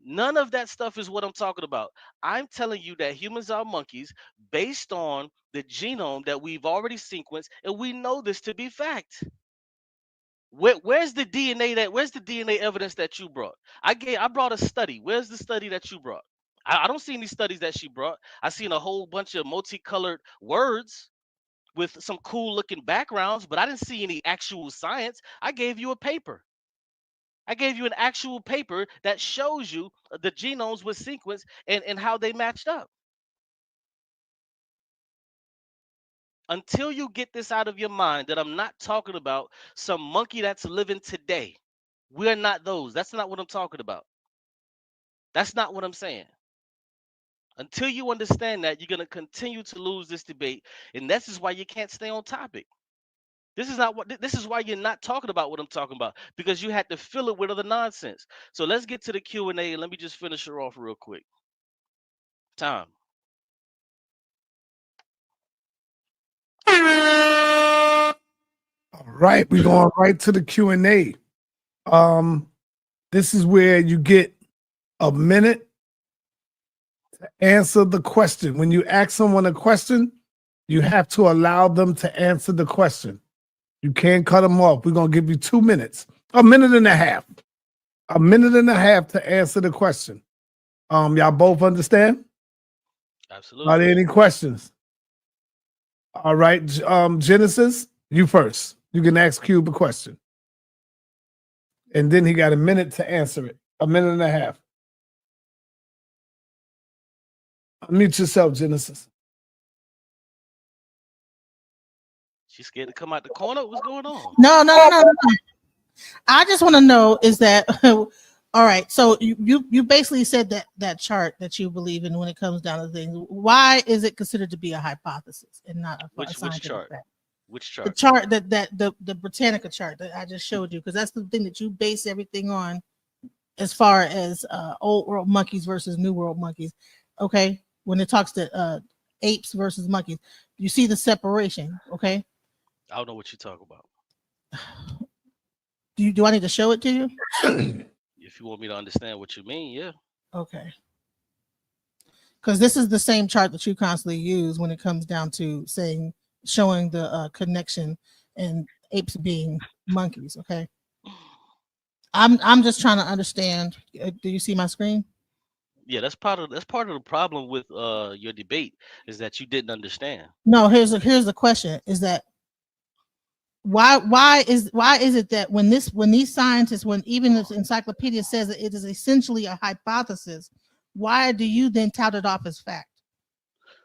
None of that stuff is what I'm talking about. I'm telling you that humans are monkeys based on the genome that we've already sequenced, and we know this to be fact. Where's the DNA where's the DNA evidence that you brought? I brought a study. Where's the study that you brought? I don't see any studies that she brought. I seen a whole bunch of multicolored words with some cool looking backgrounds, but I didn't see any actual science. I gave you a paper. I gave you an actual paper that shows you the genomes with sequence and how they matched up. Until you get this out of your mind that I'm not talking about some monkey that's living today. We're not those. That's not what I'm talking about. That's not what I'm saying. Until you understand that, you're going to continue to lose this debate. And this is why you can't stay on topic. This is why you're not talking about what I'm talking about, because you had to fill it with other nonsense. So let's get to the Q&A and let me just finish her off real quick. Time. All right, we're going right to the Q&A. This is where you get a minute to answer the question. When you ask someone a question, you have to allow them to answer the question. You can't cut them off. We're going to give you 2 minutes, a minute and a half to answer the question. Y'all both understand? Absolutely. Are there any questions? All right, Genesis, you first. You can ask Qube a question. And then he got a minute to answer it, a minute and a half. Unmute yourself, Genesis. She's scared to come out the corner. What's going on? No. I just want to know is that all right. So you basically said that chart that you believe in when it comes down to things. Why is it considered to be a hypothesis and not a scientific chart? fact? Which chart? The chart the Britannica chart that I just showed you, because that's the thing that you base everything on, as far as old world monkeys versus new world monkeys. Okay, when it talks to apes versus monkeys, you see the separation. Okay. I don't know what you're talking about. Do I need to show it to you? If you want me to understand what you mean, yeah. Okay. Because this is the same chart that you constantly use when it comes down to showing the connection and apes being monkeys. Okay. I'm just trying to understand. Do you see my screen? Yeah, that's part of the problem with your debate, is that you didn't understand. No, here's the question: is that why is it that when these scientists, when even this encyclopedia says that it is essentially a hypothesis, why do you then tout it off as fact?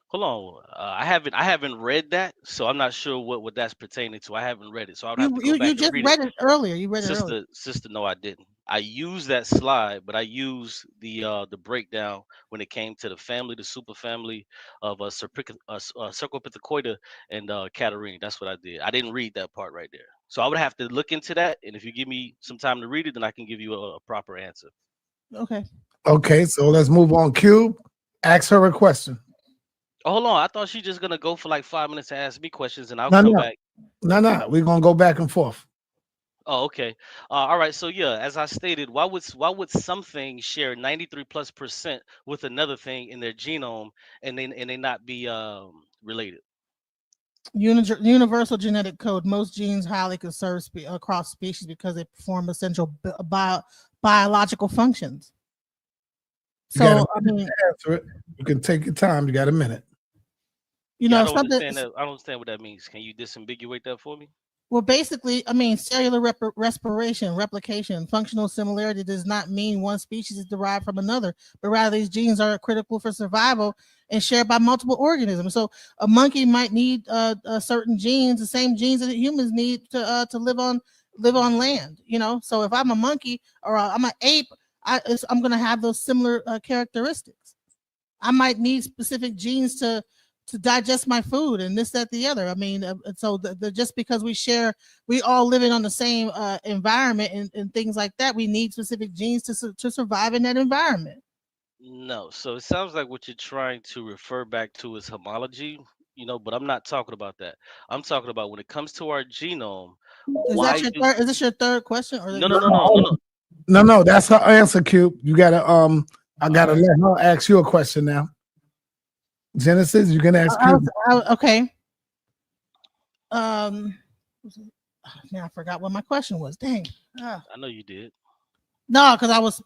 Hold on, I haven't read that, so I'm not sure what that's pertaining to. I haven't read it, so I'd have to go back and read it. Earlier. You read it earlier. Sister, no, I didn't. I used that slide, but I used the breakdown when it came to the superfamily of Cercopithecoida and Catarrhini. That's what I did. I didn't read that part right there, so I would have to look into that. And if you give me some time to read it, then I can give you a proper answer. Okay. Okay, so let's move on. Qube, ask her a question. Oh, hold on. I thought she just gonna go for like 5 minutes to ask me questions, and I'll come back. No. We're gonna go back and forth. Oh, okay. All right. So yeah, as I stated, why would something share 93+% with another thing in their genome and they not be related? Universal genetic code. Most genes highly conserved across species because they perform essential biological functions. So I mean, answer it. You can take your time. You got a minute. You know, I don't understand what that means. Can you disambiguate that for me? Well, basically, I mean, cellular replication, functional similarity does not mean one species is derived from another, but rather these genes are critical for survival and shared by multiple organisms. So a monkey might need certain genes, the same genes that humans need to live on land. You know, so if I'm a monkey or I'm an ape, I'm going to have those similar characteristics. I might need specific genes to digest my food and this, that, the other. I mean, so just because we all living on the same environment and things like that, we need specific genes to survive in that environment. No, so it sounds like what you're trying to refer back to is homology, but I'm not talking about that. I'm talking about when it comes to our genome, why do Is this your third question? Or no, no, no, no, no, no. No, that's her answer, Cube. You gotta I gotta let her ask you a question now. Genesis, you can ask Cube. Okay. Man, I forgot what my question was. Dang. I know you did. No, because I was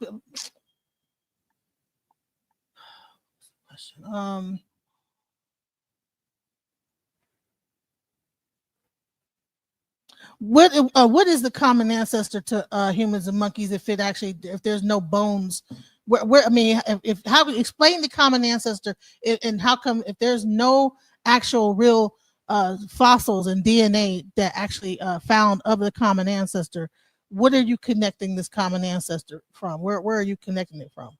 what is the common ancestor to humans and monkeys if there's no bones? Where I mean, if how explain the common ancestor and how come if there's no actual real fossils and DNA that actually found of the common ancestor, what are you connecting this common ancestor from? Where are you connecting it from?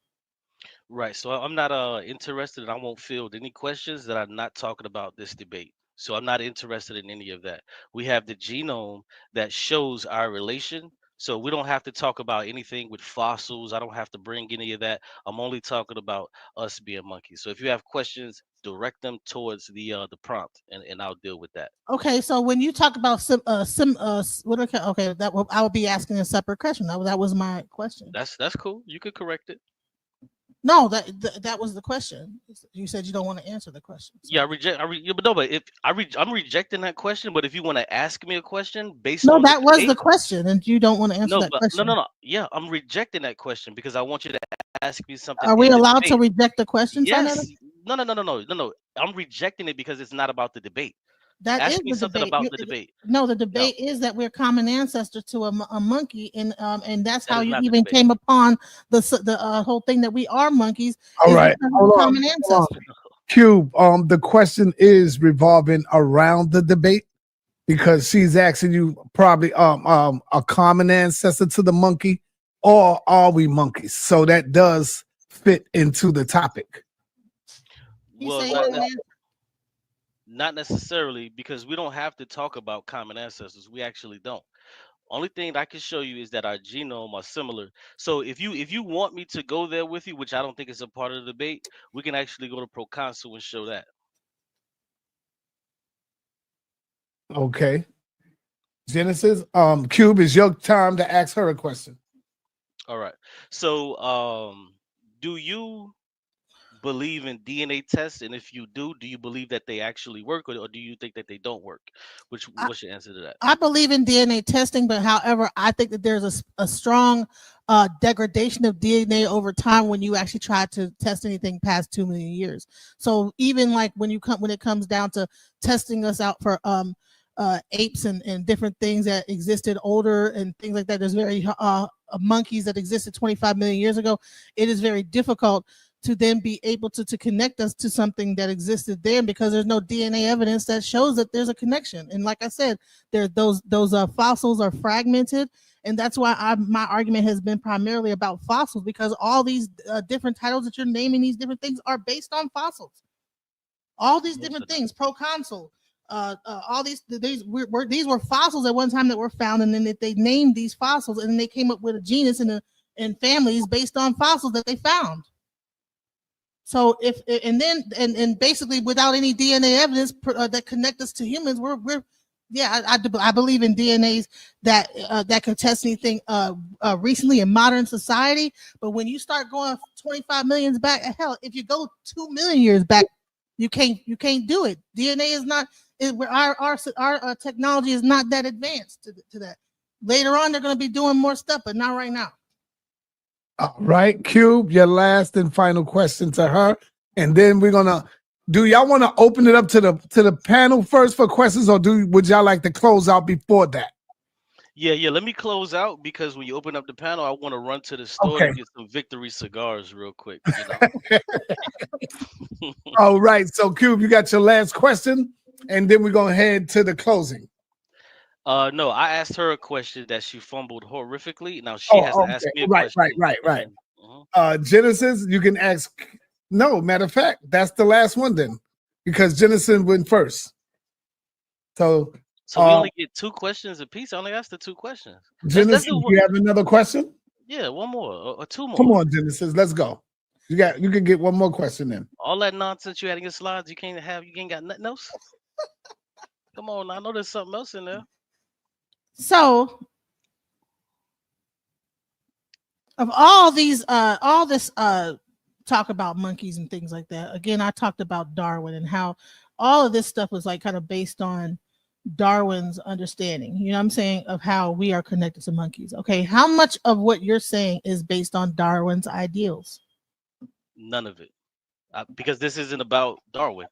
Right. So I'm not interested, and I won't field any questions that are not talking about this debate. So I'm not interested in any of that. We have the genome that shows our relation. So we don't have to talk about anything with fossils. I don't have to bring any of that. I'm only talking about us being monkeys. So if you have questions, direct them towards the prompt, and I'll deal with that. Okay, so when you talk about I would be asking a separate question. That was my question. That's cool. You could correct it. No, that was the question. You said you don't want to answer the question. So. Yeah, I'm rejecting that question. But if you want to ask me a question based no, on that was the question, and you don't want to answer that question. No. Yeah, I'm rejecting that question because I want you to ask me something. Are we allowed to reject the question? Yes. No. I'm rejecting it because it's not about the debate. Ask me something about the debate. No, the debate is that we're common ancestor to a monkey, and that's how you even came upon the whole thing that we are monkeys. All right, hold on. Qube, the question is revolving around the debate because she's asking you probably a common ancestor to the monkey, or are we monkeys? So that does fit into the topic. Well, not necessarily, because we don't have to talk about common ancestors. We actually don't. Only thing I can show you is that our genome are similar. So if you want me to go there with you, which I don't think is a part of the debate, we can actually go to Proconsul and show that. Okay. Genesis, Qube, is your time to ask her a question. All right. So do you believe in DNA tests, and if you do you believe that they actually work, or do you think that they don't work? What's your answer to that? I believe in DNA testing, but however, I think that there's a strong degradation of DNA over time when you actually try to test anything past 2 million years. So even like when it comes down to testing us out for apes and different things that existed older and things like that, there's very monkeys that existed 25 million years ago. It is very difficult to then be able to connect us to something that existed then, because there's no DNA evidence that shows that there's a connection. And like I said, those fossils are fragmented, and that's why my argument has been primarily about fossils, because all these different titles that you're naming, these different things, are based on fossils. All these different things, Proconsul, all these were fossils at one time that were found, and then they named these fossils, and then they came up with a genus and families based on fossils that they found. So and basically without any DNA evidence that connect us to humans, I believe in DNAs that can test anything recently in modern society. But when you start going 25 million back, hell, if you go 2 million years back, you can't do it. DNA is not our technology is not that advanced to that. Later on, they're going to be doing more stuff, but not right now. All right, Qube, your last and final question to her, and then we're gonna. Do y'all want to open it up to the panel first for questions, or would y'all like to close out before that? Yeah. Let me close out, because when you open up the panel, I want to run to the store to get some Victory cigars real quick. All right, so Qube, you got your last question, and then we're gonna head to the closing. No, I asked her a question that she fumbled horrifically. Now she has to ask me a question. Right. Genesis, you can ask No, matter of fact, that's the last one then, because Jennison went first. So we only get 2 questions apiece. I only asked the 2 questions. Jennison, do you have another question? Yeah, one more or 2 more. Come on, Jennison, let's go. You can get one more question in. All that nonsense you had in your slides, you ain't got nothing else. Come on, I know there's something else in there. So, of all this talk about monkeys and things like that, again, I talked about Darwin and how all of this stuff was like kind of based on Darwin's understanding, you know what I'm saying, of how we are connected to monkeys. Okay, how much of what you're saying is based on Darwin's ideals? None of it, because this isn't about Darwin.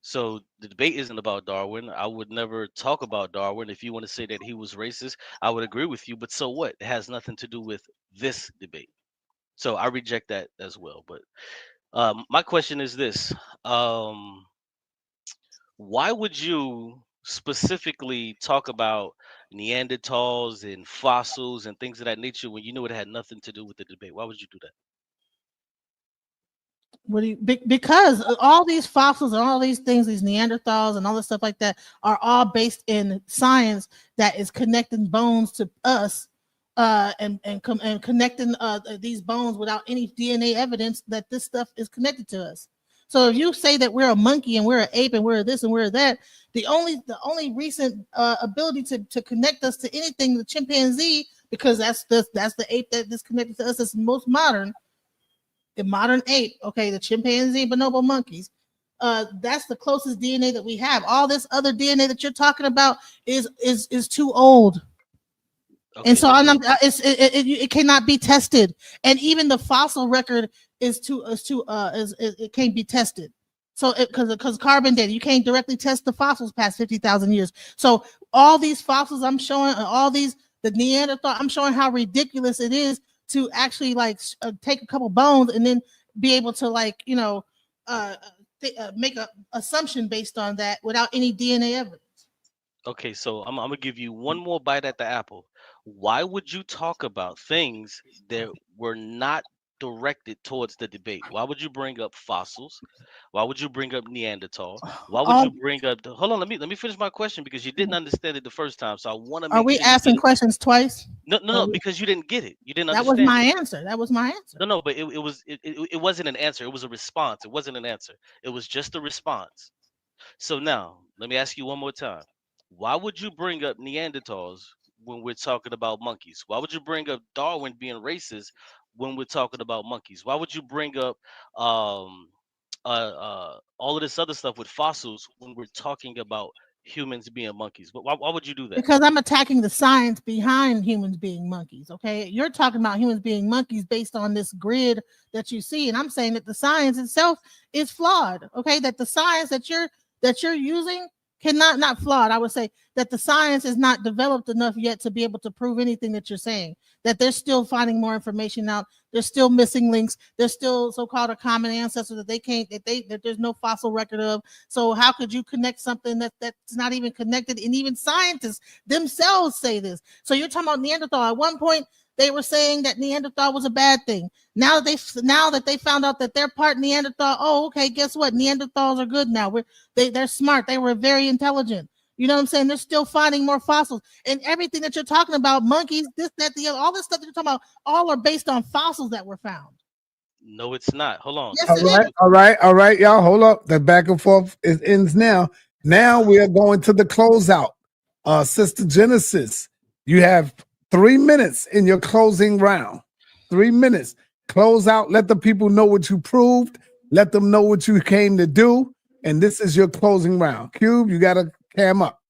So the debate isn't about Darwin. I would never talk about Darwin. If you want to say that he was racist, I would agree with you. But so what? It has nothing to do with this debate. So I reject that as well. But my question is this: why would you specifically talk about Neanderthals and fossils and things of that nature when you knew it had nothing to do with the debate? Why would you do that? Because all these fossils and all these things, these Neanderthals and all this stuff like that, are all based in science that is connecting bones to us, and connecting these bones without any DNA evidence that this stuff is connected to us. So if you say that we're a monkey and we're an ape and we're this and we're that, the only recent ability to connect us to anything, the chimpanzee, because that's the ape that is connected to us, is most modern. The modern ape, okay, the chimpanzee, bonobo monkeys, that's the closest DNA that we have. All this other DNA that you're talking about is too old, okay, and so it cannot be tested. And even the fossil record it can't be tested. So because carbon data, you can't directly test the fossils past 50,000 years. So all these fossils I'm showing, the Neanderthal, I'm showing how ridiculous it is to actually take a couple bones and then be able to make an assumption based on that without any DNA evidence. Okay, so I'm gonna give you one more bite at the apple. Why would you talk about things that were not directed towards the debate? Why would you bring up fossils? Why would you bring up Neanderthal? Why would you bring up hold on, let me finish my question, because you didn't understand it the first time. So I want to make Are we asking questions twice? No, because you didn't get it. You didn't understand. That was my answer. No, but it wasn't an answer. It was a response. It wasn't an answer. It was just a response. So now let me ask you one more time. Why would you bring up Neanderthals when we're talking about monkeys? Why would you bring up Darwin being racist when we're talking about monkeys? Why would you bring up all of this other stuff with fossils when we're talking about humans being monkeys? But why would you do that? Because I'm attacking the science behind humans being monkeys. Okay, you're talking about humans being monkeys based on this grid that you see, and I'm saying that the science itself is flawed. Okay, that the science that you're using not flawed. I would say that the science is not developed enough yet to be able to prove anything that you're saying. That they're still finding more information out. There's still missing links. There's still so-called a common ancestor that there's no fossil record of. So how could you connect something that's not even connected? And even scientists themselves say this. So you're talking about Neanderthal. At one point, they were saying that Neanderthal was a bad thing. Now that they found out that they're part Neanderthal, oh, okay, guess what? Neanderthals are good now. They're smart. They were very intelligent. You know what I'm saying? They're still finding more fossils. And everything that you're talking about, monkeys, this, that, the other, all this stuff that you're talking about, all are based on fossils that were found. No, it's not. Hold on. Yes, all right, y'all. Hold up. The back and forth ends now. Now we are going to the closeout. Sister Genesis, you have 3 minutes in your closing round. 3 minutes. Close out. Let the people know what you proved. Let them know what you came to do. And this is your closing round. Qube, you gotta cam up.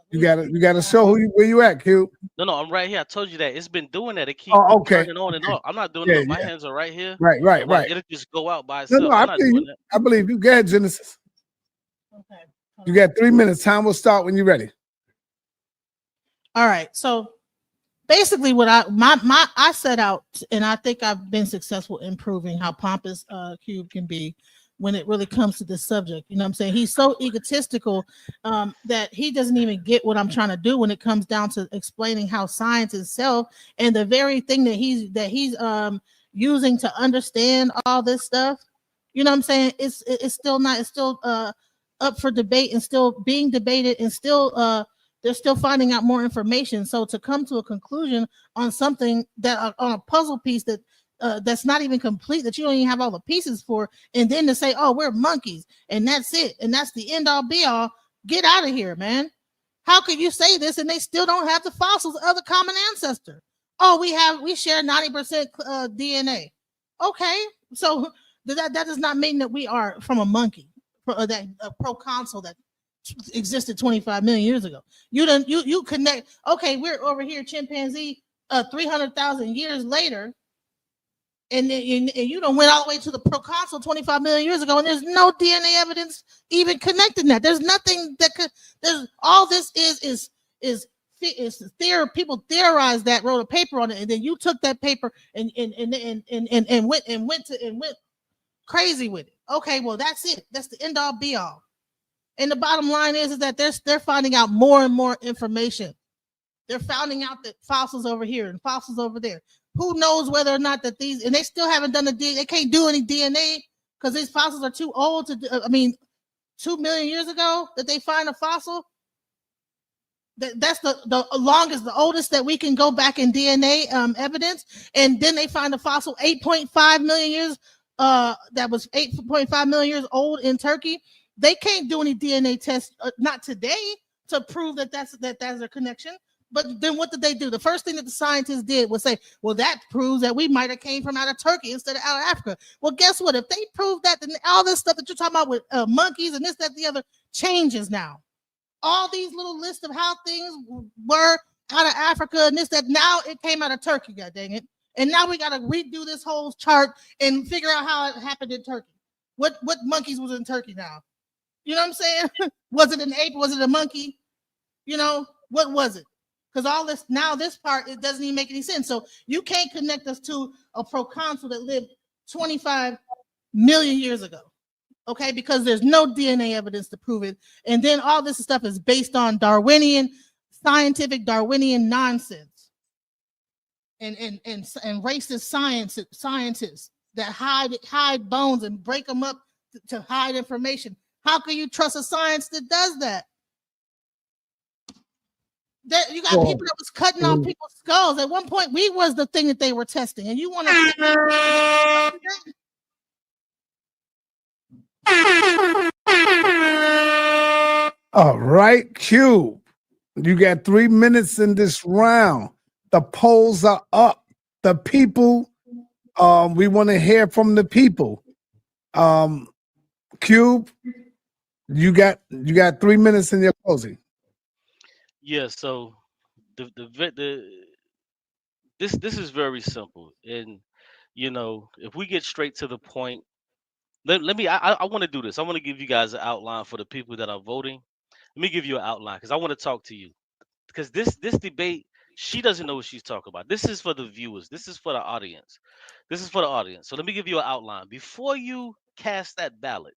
You gotta show where you at, Qube. No, I'm right here. I told you that. It's been doing that. It keeps turning on and off. I'm not doing it. My hands are right here. Right. It'll just go out by itself. No, I believe you. Go ahead, Genesis. Okay. You got 3 minutes. Time will start when you're ready. All right. So basically what I set out, and I think I've been successful in proving how pompous Qube can be when it really comes to this subject. You know what I'm saying? He's so egotistical that he doesn't even get what I'm trying to do when it comes down to explaining how science itself and the very thing that he's using to understand all this stuff, you know what I'm saying? It's still not. It's still up for debate and still being debated and still they're still finding out more information. So to come to a conclusion on something that on a puzzle piece that that's not even complete, that you don't even have all the pieces for, and then to say, oh, we're monkeys and that's it, and that's the end all be all, get out of here, man. How could you say this and they still don't have the fossils of the common ancestor? Oh, we share 90% DNA. Okay, so that does not mean that we are from a monkey, that proconsul that existed 25 million years ago. You connect. Okay, we're over here, chimpanzee, 300,000 years later, and you don't went all the way to the proconsul 25 million years ago, and there's no DNA evidence even connecting that. There's nothing that could. There's all this is people theorized that, wrote a paper on it, and then you took that paper and went crazy with it. Okay, well that's it. That's the end all be all. And the bottom line is that they're finding out more and more information. They're finding out that fossils over here and fossils over there. Who knows whether or not that these, and they still haven't done the DNA. They can't do any DNA because these fossils are too old to do. I mean, 2 million years ago that they find a fossil. That's the longest, the oldest that we can go back in DNA evidence. And then they find a fossil 8.5 million years. That was 8.5 million years old in Turkey. They can't do any DNA tests, not today, to prove that that's a connection. But then what did they do? The first thing that the scientists did was say, well, that proves that we might have came from out of Turkey instead of out of Africa. Well, guess what? If they prove that, then all this stuff that you're talking about with monkeys and this, that, the other changes now. All these little lists of how things were out of Africa and this, that, now it came out of Turkey, god dang it. And now we got to redo this whole chart and figure out how it happened in Turkey. What monkeys was in Turkey now? You know what I'm saying? Was it an ape? Was it a monkey? You know, what was it? Because all this, now this part, it doesn't even make any sense. So you can't connect us to a proconsul that lived 25 million years ago. Okay, because there's no DNA evidence to prove it. And then all this stuff is based on scientific Darwinian nonsense. And racist scientists that hide bones and break them up to hide information. How can you trust a science that does that? That you got people that was cutting off people's skulls. At one point, we was the thing that they were testing, and you want to. All right, Qube. You got 3 minutes in this round. The polls are up. The people, we want to hear from the people. Qube, you got 3 minutes in your closing. Yeah, so this is very simple, and you know, if we get straight to the point, I want to do this. I want to give you guys an outline for the people that are voting. Let me give you an outline because I want to talk to you, because this debate, she doesn't know what she's talking about. This is for the viewers. This is for the audience. This is for the audience. So let me give you an outline before you cast that ballot.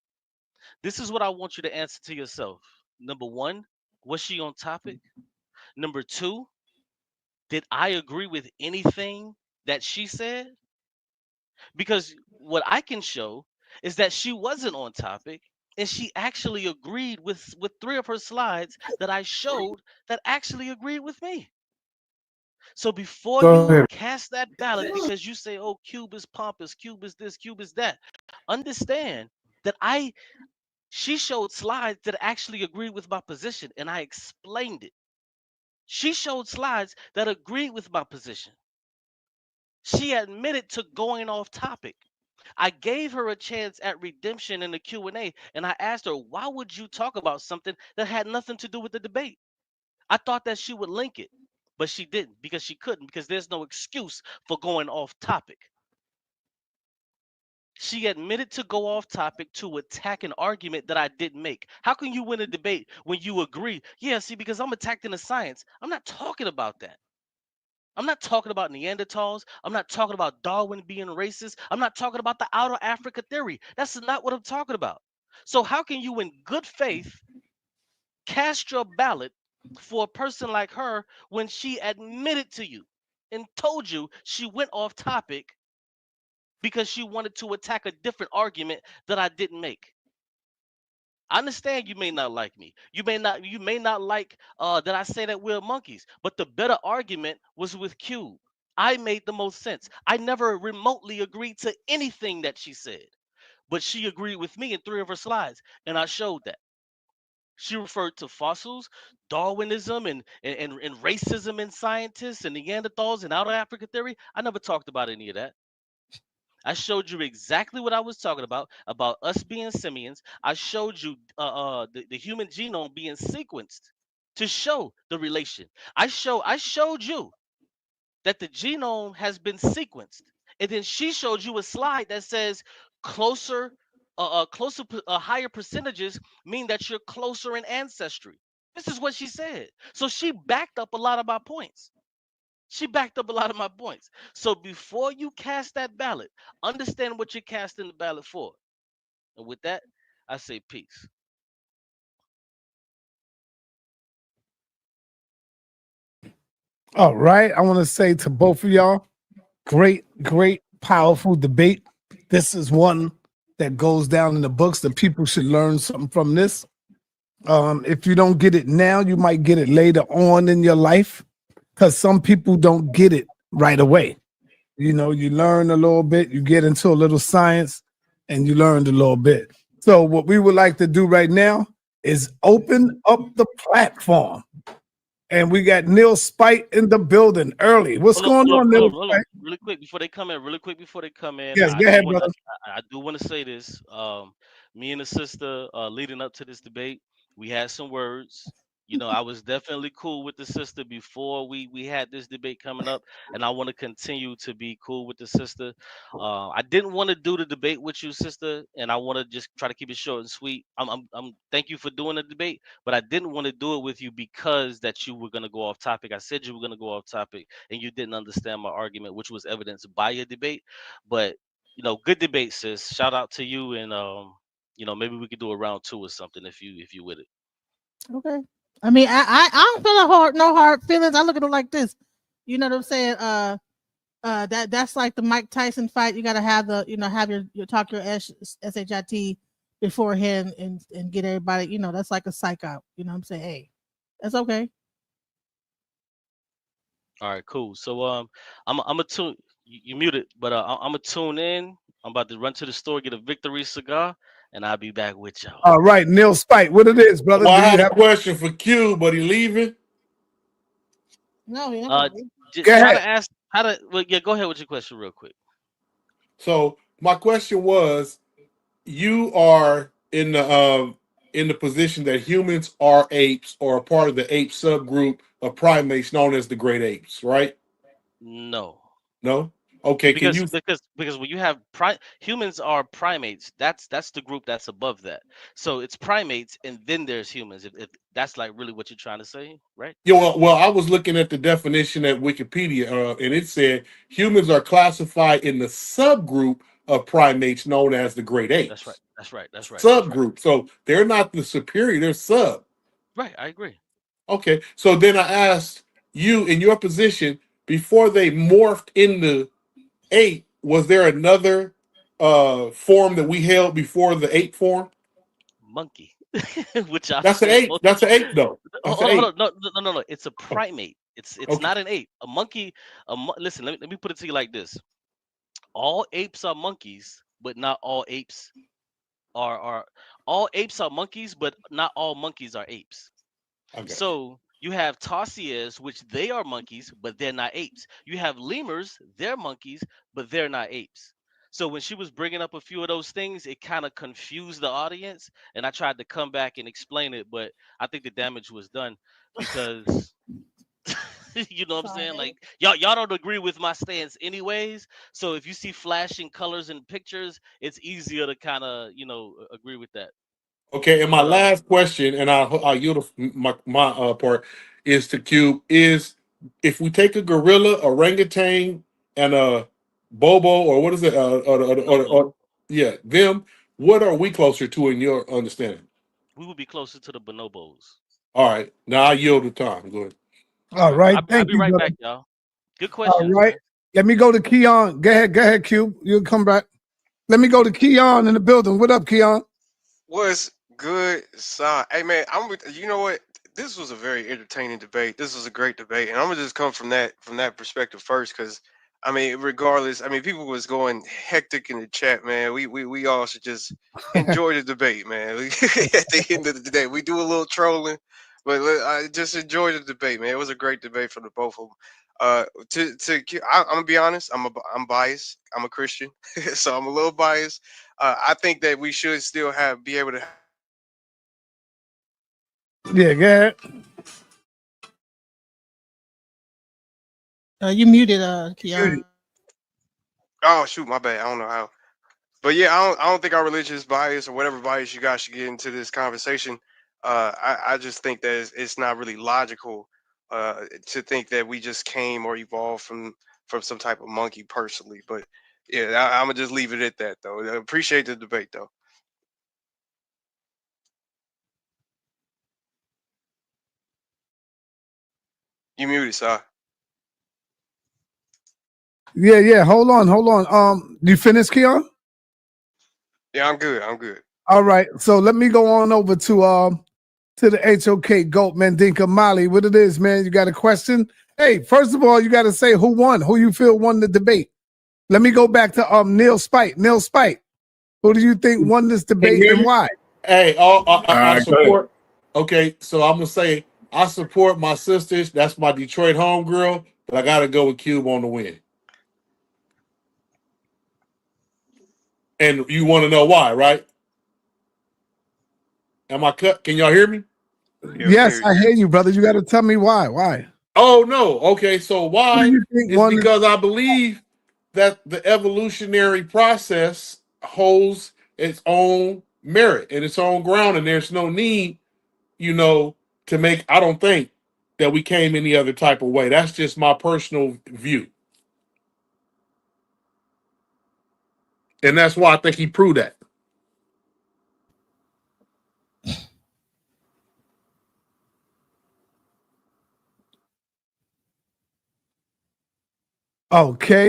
This is what I want you to answer to yourself. Number one, was she on topic? Number two, did I agree with anything that she said? Because what I can show is that she wasn't on topic, and she actually agreed with 3 of her slides that I showed that actually agreed with me. So before you cast that ballot, because you say, oh, Qube is pompous, Qube is this, Qube is that, understand that she showed slides that actually agreed with my position, and I explained it. She showed slides that agreed with my position. She admitted to going off topic. I gave her a chance at redemption in the Q&A, and I asked her, why would you talk about something that had nothing to do with the debate? I thought that she would link it, but she didn't, because she couldn't, because there's no excuse for going off topic. She admitted to go off topic to attack an argument that I didn't make. How can you win a debate when you agree? Yeah, see, because I'm attacking the science. I'm not talking about that. I'm not talking about Neanderthals. I'm not talking about Darwin being racist. I'm not talking about the outer Africa theory. That's not what I'm talking about. So how can you in good faith cast your ballot for a person like her when she admitted to you and told you she went off topic because she wanted to attack a different argument that I didn't make. I understand you may not like me. You may not like that I say that we're monkeys. But the better argument was with Qube. I made the most sense. I never remotely agreed to anything that she said. But she agreed with me in 3 of her slides, and I showed that. She referred to fossils, Darwinism, and racism in scientists, and Neanderthals and outer Africa theory. I never talked about any of that. I showed you exactly what I was talking about us being simians. I showed you the human genome being sequenced to show the relation. I showed you that the genome has been sequenced, and then she showed you a slide that says closer, higher percentages mean that you're closer in ancestry. This is what she said. So she backed up a lot of my points. So before you cast that ballot, understand what you're casting the ballot for. And with that, I say peace. All right. I want to say to both of y'all, great, powerful debate. This is one that goes down in the books that people should learn something from this. If you don't get it now, you might get it later on in your life, because some people don't get it right away. You know, you learn a little bit, you get into a little science, and you learned a little bit. So what we would like to do right now is open up the platform. And we got Neil Spite in the building early. What's going on, Neil? Hold on. Really quick before they come in. Yes, go ahead, brother. I do want to say this. Me and the sister, leading up to this debate, we had some words. You know, I was definitely cool with the sister before we had this debate coming up, and I want to continue to be cool with the sister. I didn't want to do the debate with you, sister, and I want to just try to keep it short and sweet. I'm thank you for doing the debate, but I didn't want to do it with you because that you were gonna go off topic. I said you were gonna go off topic, and you didn't understand my argument, which was evidenced by your debate. But you know, good debate, sis. Shout out to you, and you know, maybe we could do a round 2 or something if you with it. Okay. I mean, I don't feel no hard feelings. I look at it like this. You know what I'm saying? That's like the Mike Tyson fight. You gotta have have your talk your SHIT beforehand and get everybody. You know, that's like a psych out. You know what I'm saying? Hey, that's okay. All right, cool. So I'm a tune. You muted, but I'm gonna tune in. I'm about to run to the store, get a victory cigar, and I'll be back with y'all. All right, Neil Spite, what it is, brother? Well, I had a question for Q, but he leaving. No, he just trying to ask how to. Well, yeah, go ahead with your question real quick. So my question was, you are in the position that humans are apes or a part of the ape subgroup of primates known as the great apes, right? No. Okay, because when you have humans are primates, that's the group that's above that. So it's primates, and then there's humans. If that's like really what you're trying to say, right? Yeah. Well, I was looking at the definition at Wikipedia, and it said humans are classified in the subgroup of primates known as the great apes. That's right. Subgroup. That's right. So they're not the superior; they're sub. Right. I agree. Okay. So then I asked you, in your position, before they morphed into ape, was there another form that we held before the ape form? Monkey. Which that's an ape. That's an ape, though. Hold on. No. It's a primate. It's okay. Not an ape. A monkey. Listen. Let me put it to you like this. All apes are monkeys, but not all apes are. All apes are monkeys, but not all monkeys are apes. Okay. So you have tarsiers, which they are monkeys, but they're not apes. You have lemurs, they're monkeys, but they're not apes. So when she was bringing up a few of those things, it kind of confused the audience, and I tried to come back and explain it, but I think the damage was done because you know what I'm saying? Like y'all don't agree with my stance anyways. So if you see flashing colors in pictures, it's easier to kind of agree with that. Okay, and my last question, and I'll yield my part is to Qube, is if we take a gorilla, orangutan, and a bobo, or what is it? Yeah, them. What are we closer to in your understanding? We would be closer to the bonobos. All right, now I yield the time. Go ahead. All right, I'll be right back, y'all. Good question. All right. Let me go to Keon. Go ahead, Qube. You'll come back. Let me go to Keon in the building. What up, Keon? What's good, son? Hey man, you know what? This was a very entertaining debate. This was a great debate, and I'm gonna just come from that perspective first, because I mean, regardless, I mean, people was going hectic in the chat, man. We all should just enjoy the debate, man. At the end of the day, we do a little trolling, but I just enjoy the debate, man. It was a great debate from the both of them. I'm gonna be honest. I'm biased. I'm a Christian, so I'm a little biased. I think that we should still be able to. Yeah, go ahead. You muted, Keon. Oh shoot, my bad. I don't know how. But yeah, I don't think our religious bias or whatever bias you guys should get into this conversation. I just think that it's not really logical to think that we just came or evolved from some type of monkey personally. But yeah, I'm gonna just leave it at that though. I appreciate the debate though. You muted, sir. Yeah. Hold on. You finished, Keon? Yeah, I'm good. I'm good. All right. So let me go on over to the HOK Goat Mandinka Mali. What it is, man? You got a question? Hey, first of all, you got to say who won, who you feel won the debate. Let me go back to Neil Spite. Neil Spite, who do you think won this debate and why? Hey, I support. Okay, so I'm gonna say I support my sisters. That's my Detroit homegirl, but I gotta go with Qube on the win. And you want to know why, right? Am I cut? Can y'all hear me? Yes, I hear you, brother. You got to tell me why. Why? Oh no. Okay, so why? It's because I believe that the evolutionary process holds its own merit and its own ground, and there's no need, to make. I don't think that we came any other type of way. That's just my personal view, and that's why I think he proved that. Okay.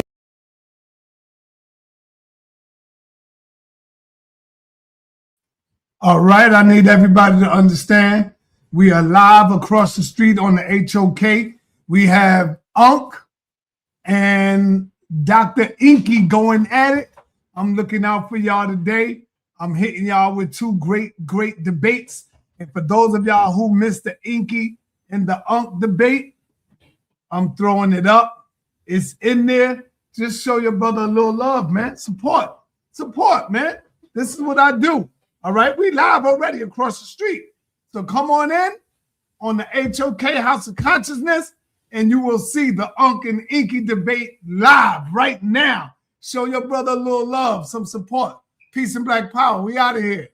All right, I need everybody to understand. We are live across the street on the HOK. We have Unc and Dr. Inky going at it. I'm looking out for y'all today. I'm hitting y'all with two great debates. And for those of y'all who missed the Inky and the Unc debate, I'm throwing it up. It's in there. Just show your brother a little love, man. Support, man. This is what I do. All right, we live already across the street. So come on in on the HOK House of Consciousness, and you will see the Unc and Inky debate live right now. Show your brother a little love, some support. Peace and black power. We out of here.